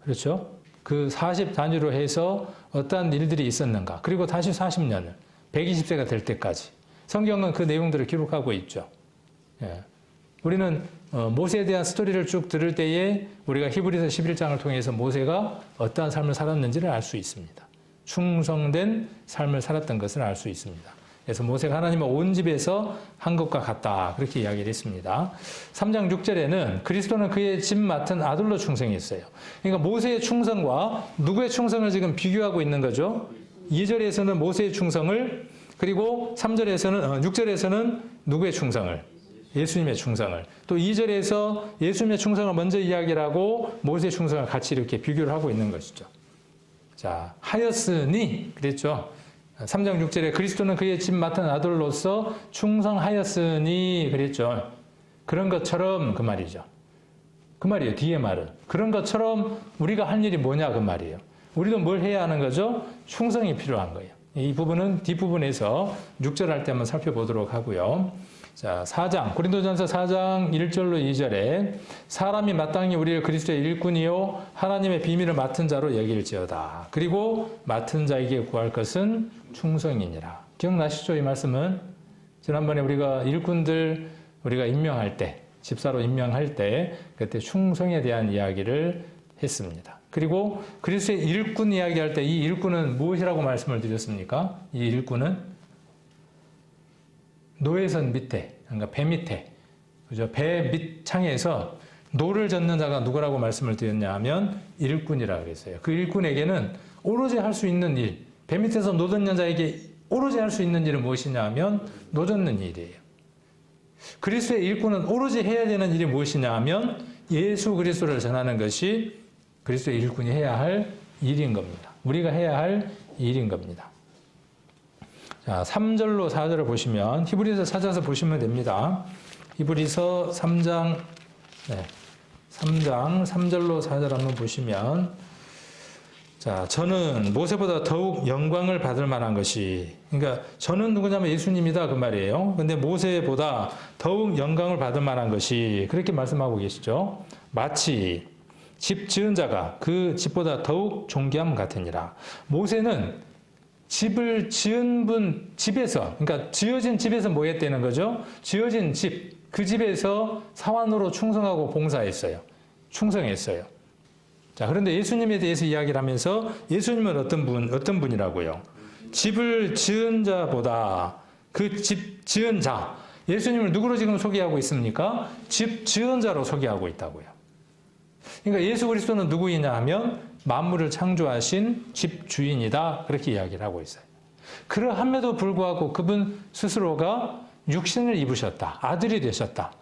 그렇죠? 그 40 단위로 해서 어떠한 일들이 있었는가. 그리고 다시 40년을 120세가 될 때까지 성경은 그 내용들을 기록하고 있죠. 예. 우리는 모세에 대한 스토리를 쭉 들을 때에 우리가 히브리서 11장을 통해서 모세가 어떠한 삶을 살았는지를 알 수 있습니다. 충성된 삶을 살았던 것을 알 수 있습니다. 그래서 모세가 하나님의 온 집에서 한 것과 같다. 그렇게 이야기를 했습니다. 3장 6절에는 그리스도는 그의 집 맡은 아들로 충성했어요. 그러니까 모세의 충성과 누구의 충성을 지금 비교하고 있는 거죠. 2절에서는 모세의 충성을, 그리고 6절에서는 누구의 충성을? 예수님의 충성을. 또 2절에서 예수님의 충성을 먼저 이야기를 하고 모세의 충성을 같이 이렇게 비교를 하고 있는 것이죠. 자, 하였으니 그랬죠. 3장 6절에 그리스도는 그의 집 맡은 아들로서 충성하였으니 그랬죠. 그런 것처럼 그 말이죠. 그 말이에요. 뒤에 말은. 그런 것처럼 우리가 할 일이 뭐냐 그 말이에요. 우리도 뭘 해야 하는 거죠? 충성이 필요한 거예요. 이 부분은 뒷부분에서 6절 할 때 한번 살펴보도록 하고요. 자, 4장, 고린도전서 4장 1절로 2절에 사람이 마땅히 우리를 그리스도의 일꾼이요 하나님의 비밀을 맡은 자로 여길지어다. 그리고 맡은 자에게 구할 것은 충성이니라. 기억나시죠? 이 말씀은 지난번에 우리가 일꾼들 우리가 임명할 때, 집사로 임명할 때 그때 충성에 대한 이야기를 했습니다. 그리고 그리스도의 일꾼 이야기할 때 이 일꾼은 무엇이라고 말씀을 드렸습니까? 이 일꾼은 노예선 밑에, 그러니까 배 밑에, 그죠? 배 밑창에서 노를 젓는 자가 누구라고 말씀을 드렸냐 하면 일꾼이라고 그랬어요. 그 일꾼에게는 오로지 할 수 있는 일, 배 밑에서 노 젓는 자에게 오로지 할 수 있는 일은 무엇이냐 하면 노 젓는 일이에요. 그리스도의 일꾼은 오로지 해야 되는 일이 무엇이냐 하면 예수 그리스도를 전하는 것이 그리스도의 일꾼이 해야 할 일인 겁니다. 우리가 해야 할 일인 겁니다. 자, 3절로 4절을 보시면 히브리서 찾아서 보시면 됩니다. 히브리서 3장 3절로 4절 한번 보시면 자, 저는 모세보다 더욱 영광을 받을 만한 것이, 그러니까 저는 누구냐면 예수님이다 그 말이에요. 근데 모세보다 더욱 영광을 받을 만한 것이 그렇게 말씀하고 계시죠. 마치 집 지은 자가 그 집보다 더욱 존귀함 같으니라. 모세는 집을 지은 분 집에서, 그러니까 지어진 집에서 뭐 했다는 거죠? 지어진 집, 그 집에서 사환으로 충성하고 봉사했어요. 충성했어요. 자, 그런데 예수님에 대해서 이야기를 하면서 예수님은 어떤 분이라고요? 집을 지은 자보다 그 집 지은 자, 예수님을 누구로 지금 소개하고 있습니까? 집 지은 자로 소개하고 있다고요. 그러니까 예수 그리스도는 누구이냐 하면 만물을 창조하신 집 주인이다. 그렇게 이야기를 하고 있어요. 그러함에도 불구하고 그분 스스로가 육신을 입으셨다. 아들이 되셨다.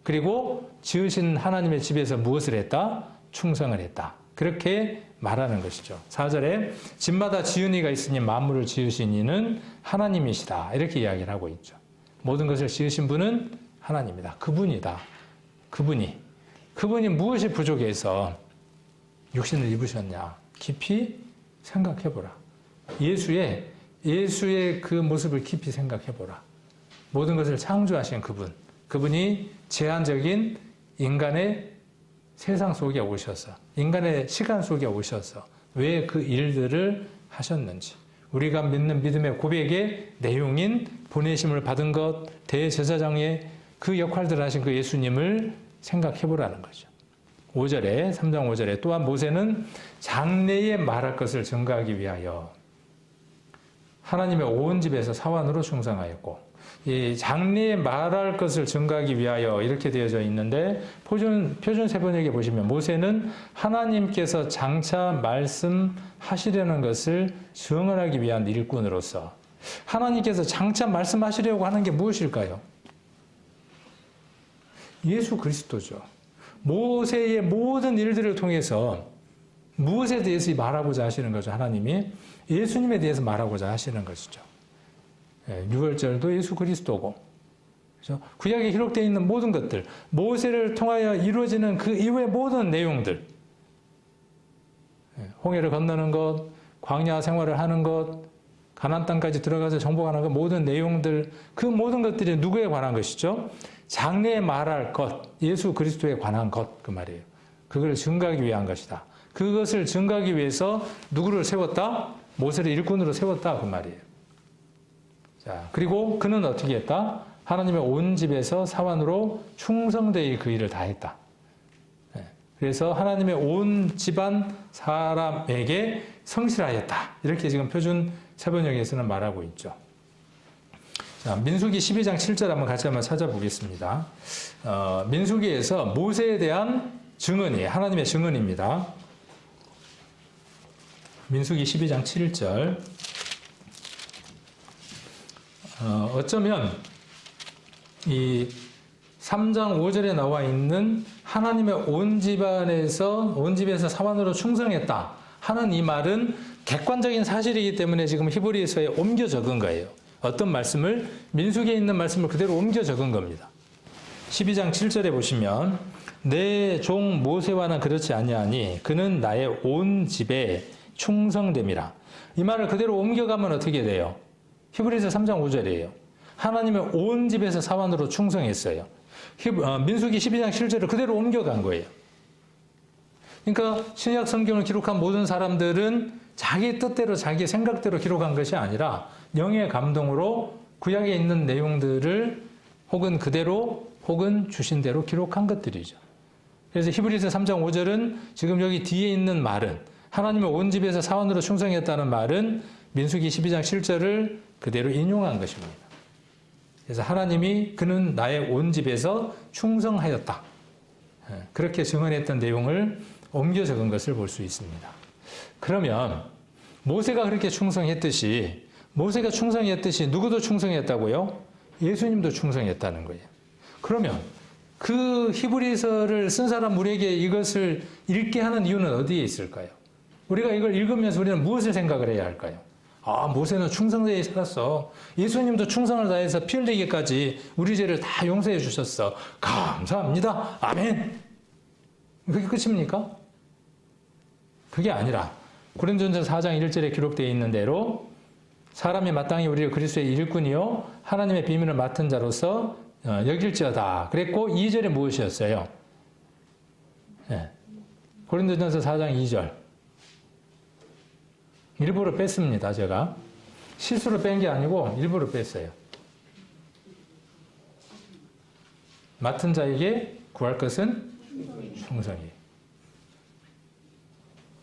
그리고 지으신 하나님의 집에서 무엇을 했다? 충성을 했다. 그렇게 말하는 것이죠. 4절에 집마다 지은 이가 있으니 만물을 지으신 이는 하나님이시다. 이렇게 이야기를 하고 있죠. 모든 것을 지으신 분은 하나님이다. 그분이다. 그분이 무엇이 부족해서 육신을 입으셨냐? 깊이 생각해보라. 예수의 그 모습을 깊이 생각해보라. 모든 것을 창조하신 그분이 제한적인 인간의 세상 속에 오셔서, 인간의 시간 속에 오셔서 왜 그 일들을 하셨는지, 우리가 믿는 믿음의 고백의 내용인 보내심을 받은 것, 대제사장의 그 역할들을 하신 그 예수님을 생각해보라는 거죠. 5절에, 3장 5절에 또한 모세는 장래에 말할 것을 증거하기 위하여 하나님의 온 집에서 사환으로 충성하였고, 이 장래에 말할 것을 증거하기 위하여 이렇게 되어져 있는데 표준 세번역에 보시면 모세는 하나님께서 장차 말씀하시려는 것을 증언하기 위한 일꾼으로서, 하나님께서 장차 말씀하시려고 하는 게 무엇일까요? 예수 그리스도죠. 모세의 모든 일들을 통해서 무엇에 대해서 말하고자 하시는 거죠? 하나님이 예수님에 대해서 말하고자 하시는 것이죠. 6월절도 예수 그리스도고, 그렇죠? 구약에 기록되어 있는 모든 것들, 모세를 통하여 이루어지는 그 이후의 모든 내용들, 홍해를 건너는 것, 광야 생활을 하는 것, 가나안 땅까지 들어가서 정복하는 것, 모든 내용들, 그 모든 것들이 누구에 관한 것이죠? 장래에 말할 것, 예수 그리스도에 관한 것, 그 말이에요. 그걸 증거하기 위한 것이다. 그것을 증거하기 위해서 누구를 세웠다? 모세를 일꾼으로 세웠다 그 말이에요. 자, 그리고 그는 어떻게 했다? 하나님의 온 집에서 사환으로 충성되이 그 일을 다했다. 그래서 하나님의 온 집안 사람에게 성실하였다. 이렇게 지금 표준 세번역에서는 말하고 있죠. 자, 민수기 12장 7절 한번 찾아보겠습니다. 민수기에서 모세에 대한 증언이 하나님의 증언입니다. 민수기 12장 7절. 어쩌면 이 3장 5절에 나와 있는 하나님의 온 집에서 사환으로 충성했다 하는 이 말은 객관적인 사실이기 때문에 지금 히브리서에 옮겨 적은 거예요. 어떤 말씀을? 민수기에 있는 말씀을 그대로 옮겨 적은 겁니다. 12장 7절에 보시면 내 종 모세와는 그렇지 아니하니 그는 나의 온 집에 충성됨이라. 이 말을 그대로 옮겨가면 어떻게 돼요? 히브리서 3장 5절이에요. 하나님의 온 집에서 사환으로 충성했어요. 민수기 12장 7절을 그대로 옮겨간 거예요. 그러니까 신약 성경을 기록한 모든 사람들은 자기 뜻대로 자기 생각대로 기록한 것이 아니라 영의 감동으로 구약에 있는 내용들을 혹은 그대로 혹은 주신 대로 기록한 것들이죠. 그래서 히브리서 3장 5절은 지금 여기 뒤에 있는 말은 하나님의 온 집에서 사환으로 충성했다는 말은 민수기 12장 7절을 그대로 인용한 것입니다. 그래서 하나님이 그는 나의 온 집에서 충성하였다. 그렇게 증언했던 내용을 옮겨 적은 것을 볼 수 있습니다. 그러면 모세가 그렇게 충성했듯이 누구도 충성했다고요? 예수님도 충성했다는 거예요. 그러면 그 히브리서를 쓴 사람 우리에게 이것을 읽게 하는 이유는 어디에 있을까요? 우리가 이걸 읽으면서 우리는 무엇을 생각을 해야 할까요? 아, 모세는 충성되게 살았어. 예수님도 충성을 다해서 피 흘리기까지 우리 죄를 다 용서해 주셨어. 감사합니다. 아멘. 그게 끝입니까? 그게 아니라 고린도전서 4장 1절에 기록되어 있는 대로 사람이 마땅히 우리를 그리스도의 일꾼이요 하나님의 비밀을 맡은 자로서 여길지어다. 그랬고 2절에 무엇이었어요? 네. 고린도전서 4장 2절. 일부러 뺐습니다. 제가. 실수로 뺀 게 아니고 일부러 뺐어요. 맡은 자에게 구할 것은 충성이.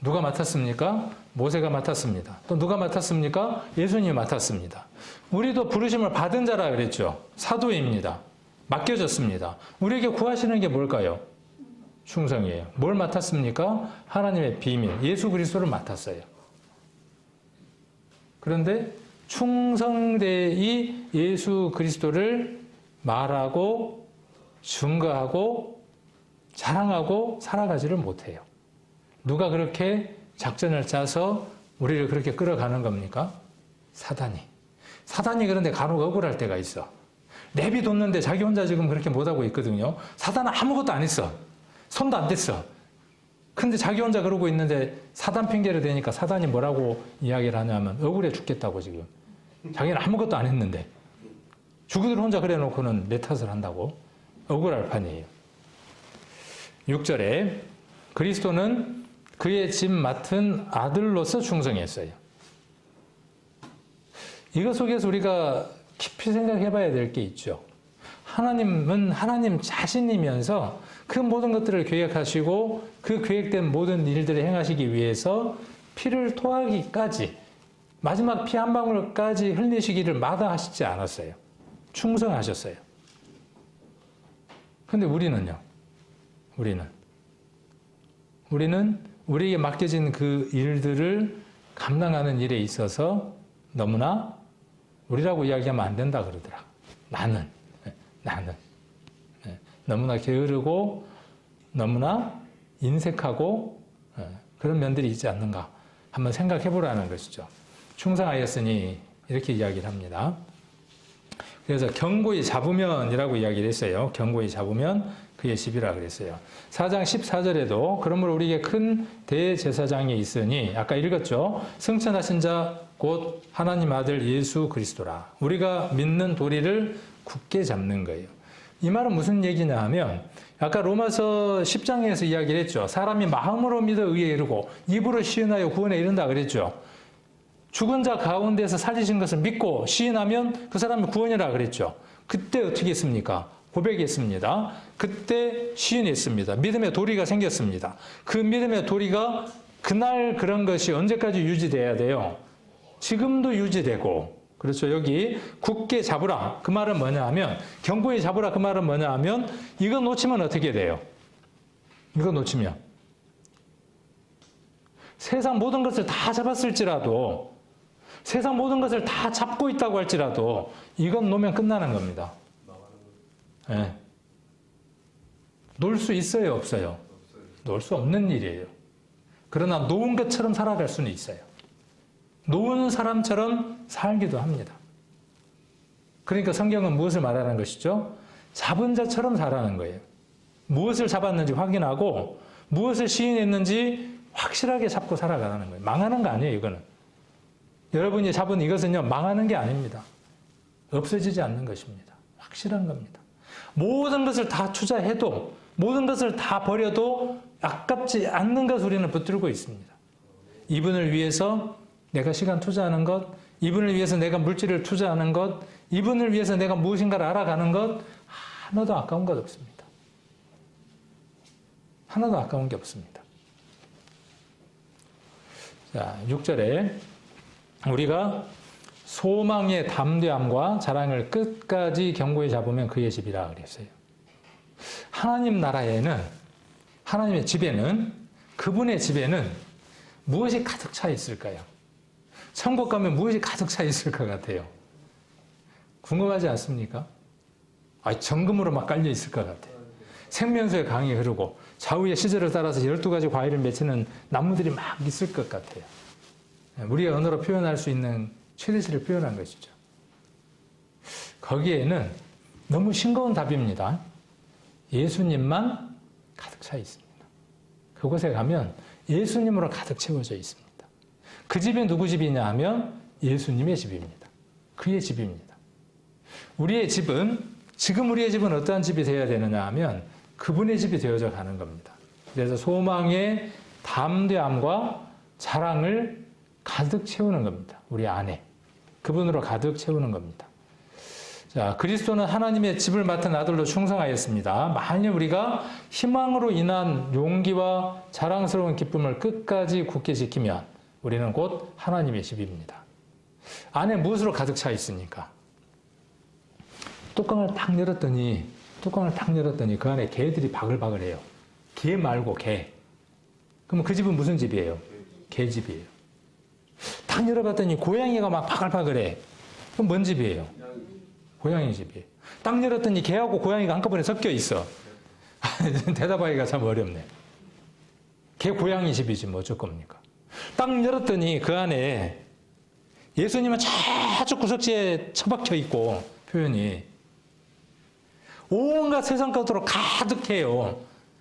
누가 맡았습니까? 모세가 맡았습니다. 또 누가 맡았습니까? 예수님이 맡았습니다. 우리도 부르심을 받은 자라 그랬죠. 사도입니다. 맡겨졌습니다. 우리에게 구하시는 게 뭘까요? 충성이에요. 뭘 맡았습니까? 하나님의 비밀, 예수 그리스도를 맡았어요. 그런데 충성되이 예수 그리스도를 말하고 증거하고 자랑하고 살아가지를 못해요. 누가 그렇게 작전을 짜서 우리를 그렇게 끌어가는 겁니까? 사단이. 사단이 그런데 간혹 억울할 때가 있어. 내비뒀는데 자기 혼자 지금 그렇게 못하고 있거든요. 사단은 아무것도 안 했어. 손도 안 댔어. 근데 자기 혼자 그러고 있는데 사단 핑계를 대니까 사단이 뭐라고 이야기를 하냐면 억울해 죽겠다고 지금. 자기는 아무것도 안 했는데. 죽으들 혼자 그래 놓고는 내 탓을 한다고. 억울할 판이에요. 6절에 그리스도는 그의 집 맡은 아들로서 충성했어요. 이것 속에서 우리가 깊이 생각해 봐야 될 게 있죠. 하나님은 하나님 자신이면서 그 모든 것들을 계획하시고 그 계획된 모든 일들을 행하시기 위해서 피를 토하기까지 마지막 피 한 방울까지 흘리시기를 마다하시지 않았어요. 충성하셨어요. 근데 우리는요. 우리는 우리에게 맡겨진 그 일들을 감당하는 일에 있어서 너무나 우리라고 이야기하면 안 된다 그러더라. 나는 너무나 게으르고 너무나 인색하고 그런 면들이 있지 않는가 한번 생각해 보라는 것이죠. 충성하였으니 이렇게 이야기를 합니다. 그래서 견고히 잡으면이라고 이야기를 했어요. 견고히 잡으면 그의 집이라 그랬어요. 4장 14절에도 그러므로 우리에게 큰 대제사장이 있으니 아까 읽었죠. 승천하신 자 곧 하나님 아들 예수 그리스도라. 우리가 믿는 도리를 굳게 잡는 거예요. 이 말은 무슨 얘기냐 하면 아까 로마서 10장에서 이야기를 했죠. 사람이 마음으로 믿어 의에 이르고 입으로 시인하여 구원에 이른다 그랬죠. 죽은 자 가운데서 살리신 것을 믿고 시인하면 그 사람이 구원이라 그랬죠. 그때 어떻게 했습니까? 고백했습니다. 그때 시인했습니다. 믿음의 도리가 생겼습니다. 그 믿음의 도리가 그날 그런 것이 언제까지 유지돼야 돼요? 지금도 유지되고, 그렇죠. 여기 굳게 잡으라. 그 말은 뭐냐 하면, 견고히 잡으라. 그 말은 뭐냐 하면, 이거 놓치면 어떻게 돼요? 이거 놓치면. 세상 모든 것을 다 잡았을지라도, 세상 모든 것을 다 잡고 있다고 할지라도, 이건 놓으면 끝나는 겁니다. 네. 놓을 수 있어요, 없어요? 놓을 수 없는 일이에요. 그러나 놓은 것처럼 살아갈 수는 있어요. 놓은 사람처럼 살기도 합니다. 그러니까 성경은 무엇을 말하는 것이죠? 잡은 자처럼 살아가는 거예요. 무엇을 잡았는지 확인하고 무엇을 시인했는지 확실하게 잡고 살아가는 거예요. 망하는 거 아니에요, 이거는. 여러분이 잡은 이것은요, 망하는 게 아닙니다. 없어지지 않는 것입니다. 확실한 겁니다. 모든 것을 다 투자해도, 모든 것을 다 버려도 아깝지 않는 것 우리는 붙들고 있습니다. 이분을 위해서 내가 시간 투자하는 것, 이분을 위해서 내가 물질을 투자하는 것, 이분을 위해서 내가 무엇인가를 알아가는 것, 하나도 아까운 것 없습니다. 하나도 아까운 게 없습니다. 자, 6절에 우리가 소망의 담대함과 자랑을 끝까지 견고히 잡으면 그의 집이라 그랬어요. 하나님 나라에는, 하나님의 집에는, 그분의 집에는 무엇이 가득 차 있을까요? 천국 가면 무엇이 가득 차 있을 것 같아요? 궁금하지 않습니까? 정금으로 막 깔려 있을 것 같아요. 생명수의 강이 흐르고 좌우의 시절을 따라서 12가지 과일을 맺히는 나무들이 막 있을 것 같아요. 우리의 언어로 표현할 수 있는 최대치를 표현한 것이죠. 거기에는 너무 싱거운 답입니다. 예수님만 가득 차 있습니다. 그곳에 가면 예수님으로 가득 채워져 있습니다. 그 집이 누구 집이냐 하면 예수님의 집입니다. 그의 집입니다. 우리의 집은, 지금 우리의 집은 어떠한 집이 되어야 되느냐 하면 그분의 집이 되어져 가는 겁니다. 그래서 소망의 담대함과 자랑을 가득 채우는 겁니다. 우리 안에. 그분으로 가득 채우는 겁니다. 자, 그리스도는 하나님의 집을 맡은 아들로 충성하였습니다. 만일 우리가 희망으로 인한 용기와 자랑스러운 기쁨을 끝까지 굳게 지키면 우리는 곧 하나님의 집입니다. 안에 무엇으로 가득 차 있습니까? 뚜껑을 딱 열었더니 그 안에 개들이 바글바글해요. 개 말고 개. 그럼 그 집은 무슨 집이에요? 개집이에요. 딱 열어봤더니 고양이가 막 바글바글해. 그럼 뭔 집이에요? 고양이 집이에요. 딱 열었더니 개하고 고양이가 한꺼번에 섞여 있어. 대답하기가 참 어렵네. 개 고양이 집이지 뭐 어쩔 겁니까? 딱 열었더니 그 안에 예수님은 저쪽 구석지에 처박혀 있고, 표현이 온갖 세상 것으로 가득해요.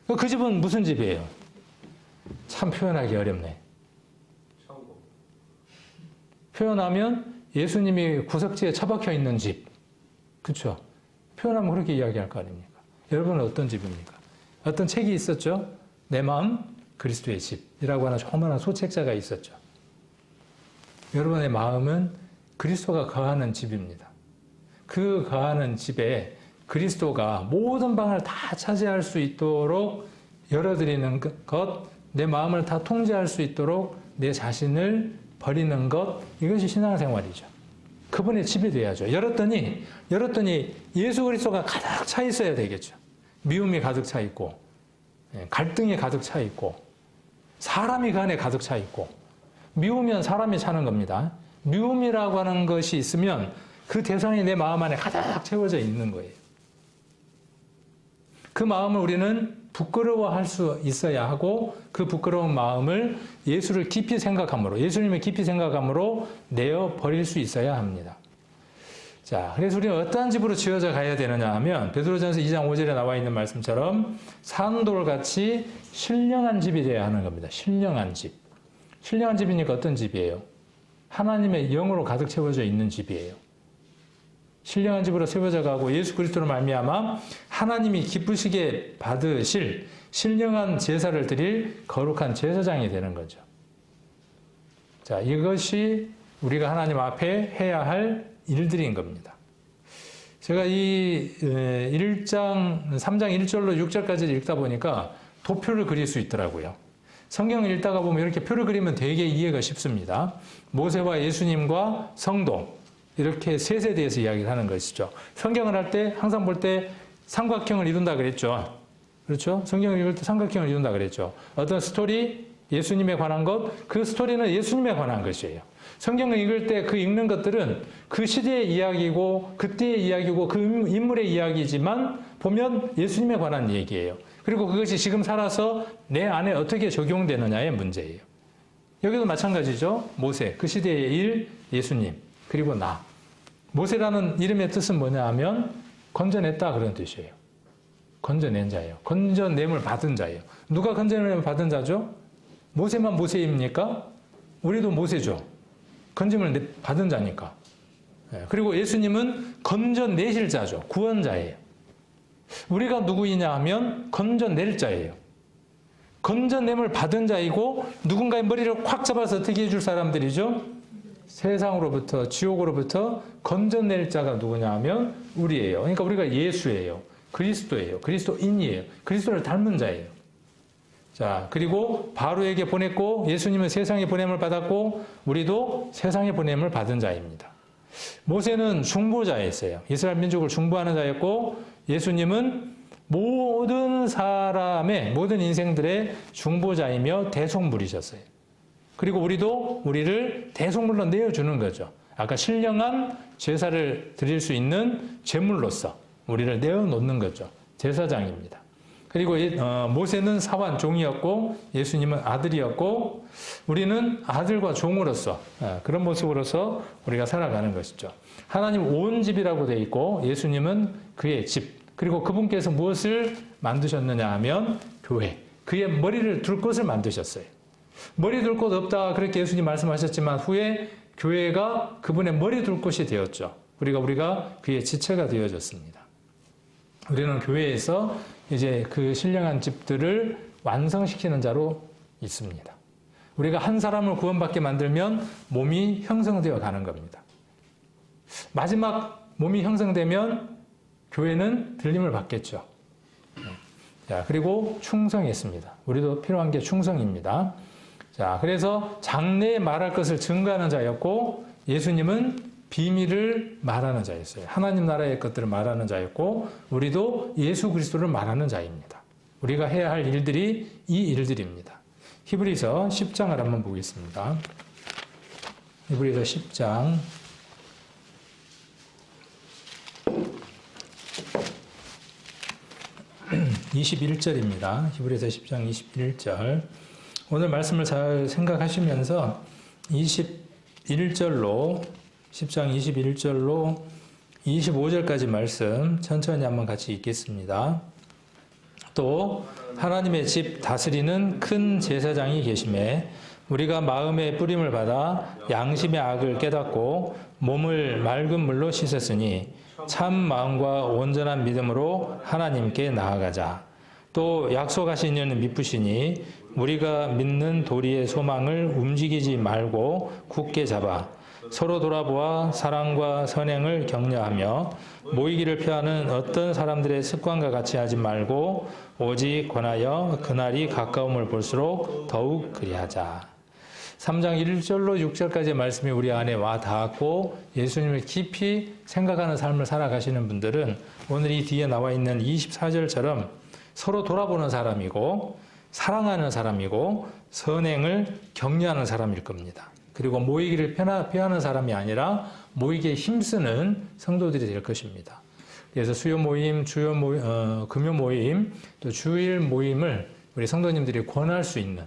그 집은 무슨 집이에요? 참 표현하기 어렵네. 표현하면 예수님이 구석지에 처박혀 있는 집. 그렇죠? 표현하면 그렇게 이야기할 거 아닙니까? 여러분은 어떤 집입니까? 어떤 책이 있었죠? 내 마음 그리스도의 집이라고 하는 조그마한 소책자가 있었죠. 여러분의 마음은 그리스도가 거하는 집입니다. 그 거하는 집에 그리스도가 모든 방을 다 차지할 수 있도록 열어드리는 것, 내 마음을 다 통제할 수 있도록 내 자신을 버리는 것, 이것이 신앙생활이죠. 그분의 집이 돼야죠. 열었더니 예수 그리스도가 가득 차 있어야 되겠죠. 미움이 가득 차 있고, 갈등이 가득 차 있고, 사람이 그 안에 가득 차 있고, 미우면 사람이 차는 겁니다. 미움이라고 하는 것이 있으면 그 대상이 내 마음 안에 가득 채워져 있는 거예요. 그 마음을 우리는 부끄러워할 수 있어야 하고, 그 부끄러운 마음을 예수를 깊이 생각함으로, 예수님을 깊이 생각함으로 내어 버릴 수 있어야 합니다. 자, 그래서 우리는 어떠한 집으로 지어져 가야 되느냐 하면 베드로전서 2장 5절에 나와 있는 말씀처럼 산돌같이 신령한 집이 되어야 하는 겁니다. 신령한 집. 신령한 집이니까 어떤 집이에요? 하나님의 영으로 가득 채워져 있는 집이에요. 신령한 집으로 세워져 가고 예수 그리스도로 말미암아 하나님이 기쁘시게 받으실 신령한 제사를 드릴 거룩한 제사장이 되는 거죠. 자, 이것이 우리가 하나님 앞에 해야 할 일들인 겁니다. 제가 이 3장 1절로 6절까지 읽다 보니까 도표를 그릴 수 있더라고요. 성경을 읽다가 보면 이렇게 표를 그리면 되게 이해가 쉽습니다. 모세와 예수님과 성도, 이렇게 셋에 대해서 이야기를 하는 것이죠. 성경을 할 때 항상 볼 때 삼각형을 이룬다 그랬죠. 그렇죠? 성경을 읽을 때 삼각형을 이룬다 그랬죠. 어떤 스토리, 예수님에 관한 것, 그 스토리는 예수님에 관한 것이에요. 성경을 읽을 때 그 읽는 것들은 그 시대의 이야기고 그때의 이야기고 그 인물의 이야기지만 보면 예수님에 관한 얘기예요. 그리고 그것이 지금 살아서 내 안에 어떻게 적용되느냐의 문제예요. 여기도 마찬가지죠. 모세, 그 시대의 일, 예수님, 그리고 나. 모세라는 이름의 뜻은 뭐냐 하면 건져냈다 그런 뜻이에요. 건져낸 자예요. 건져냄을 받은 자예요. 누가 건져냄을 받은 자죠? 모세만 모세입니까? 우리도 모세죠. 건짐을 받은 자니까. 그리고 예수님은 건져내실 자죠. 구원자예요. 우리가 누구이냐 하면 건져낼 자예요. 건져냄을 받은 자이고 누군가의 머리를 콱 잡아서 어떻게 해줄 사람들이죠? 세상으로부터, 지옥으로부터 건져낼 자가 누구냐 하면 우리예요. 그러니까 우리가 예수예요. 그리스도예요. 그리스도인이에요. 그리스도를 닮은 자예요. 자, 그리고 바로에게 보냈고 예수님은 세상에 보냄을 받았고 우리도 세상에 보냄을 받은 자입니다. 모세는 중보자였어요. 이스라엘 민족을 중보하는 자였고 예수님은 모든 사람의 모든 인생들의 중보자이며 대속물이셨어요. 그리고 우리도 우리를 대속물로 내어주는 거죠. 아까 신령한 제사를 드릴 수 있는 제물로서 우리를 내어놓는 거죠. 제사장입니다. 그리고 모세는 사환 종이었고 예수님은 아들이었고 우리는 아들과 종으로서 그런 모습으로서 우리가 살아가는 것이죠. 하나님 온 집이라고 되어 있고 예수님은 그의 집. 그리고 그분께서 무엇을 만드셨느냐 하면 교회. 그의 머리를 둘 곳을 만드셨어요. 머리 둘 곳 없다 그렇게 예수님 말씀하셨지만 후에 교회가 그분의 머리 둘 곳이 되었죠. 우리가 그의 지체가 되어졌습니다. 우리는 교회에서 이제 그 신령한 집들을 완성시키는 자로 있습니다. 우리가 한 사람을 구원받게 만들면 몸이 형성되어 가는 겁니다. 마지막 몸이 형성되면 교회는 들림을 받겠죠. 자, 그리고 충성했습니다. 우리도 필요한 게 충성입니다. 자, 그래서 장래에 말할 것을 증거하는 자였고 예수님은 비밀을 말하는 자였어요. 하나님 나라의 것들을 말하는 자였고 우리도 예수 그리스도를 말하는 자입니다. 우리가 해야 할 일들이 이 일들입니다. 히브리서 10장을 한번 보겠습니다. 히브리서 10장 21절입니다. 히브리서 10장 21절. 오늘 말씀을 잘 생각하시면서 21절로 10장 21절로 25절까지 말씀 천천히 한번 같이 읽겠습니다. 또 하나님의 집 다스리는 큰 제사장이 계심에 우리가 마음의 뿌림을 받아 양심의 악을 깨닫고 몸을 맑은 물로 씻었으니 참 마음과 온전한 믿음으로 하나님께 나아가자. 또 약속하신 이는 미쁘시니 우리가 믿는 도리의 소망을 움직이지 말고 굳게 잡아 서로 돌아보아 사랑과 선행을 격려하며 모이기를 피하는 어떤 사람들의 습관과 같이 하지 말고 오직 권하여 그날이 가까움을 볼수록 더욱 그리하자. 3장 1절로 6절까지의 말씀이 우리 안에 와 닿았고 예수님을 깊이 생각하는 삶을 살아가시는 분들은 오늘 이 뒤에 나와 있는 24절처럼 서로 돌아보는 사람이고 사랑하는 사람이고 선행을 격려하는 사람일 겁니다. 그리고 모이기를 피하는 사람이 아니라 모이기에 힘쓰는 성도들이 될 것입니다. 그래서 수요 모임, 금요 모임, 또 주일 모임을 우리 성도님들이 권할 수 있는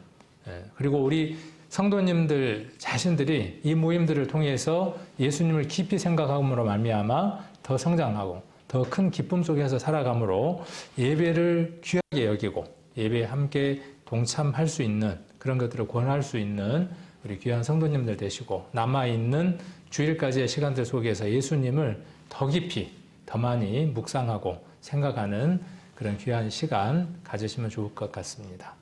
그리고 우리 성도님들 자신들이 이 모임들을 통해서 예수님을 깊이 생각함으로 말미암아 더 성장하고 더 큰 기쁨 속에서 살아감으로 예배를 귀하게 여기고 예배에 함께 동참할 수 있는 그런 것들을 권할 수 있는 우리 귀한 성도님들 되시고 남아있는 주일까지의 시간들 속에서 예수님을 더 깊이, 더 많이 묵상하고 생각하는 그런 귀한 시간 가지시면 좋을 것 같습니다.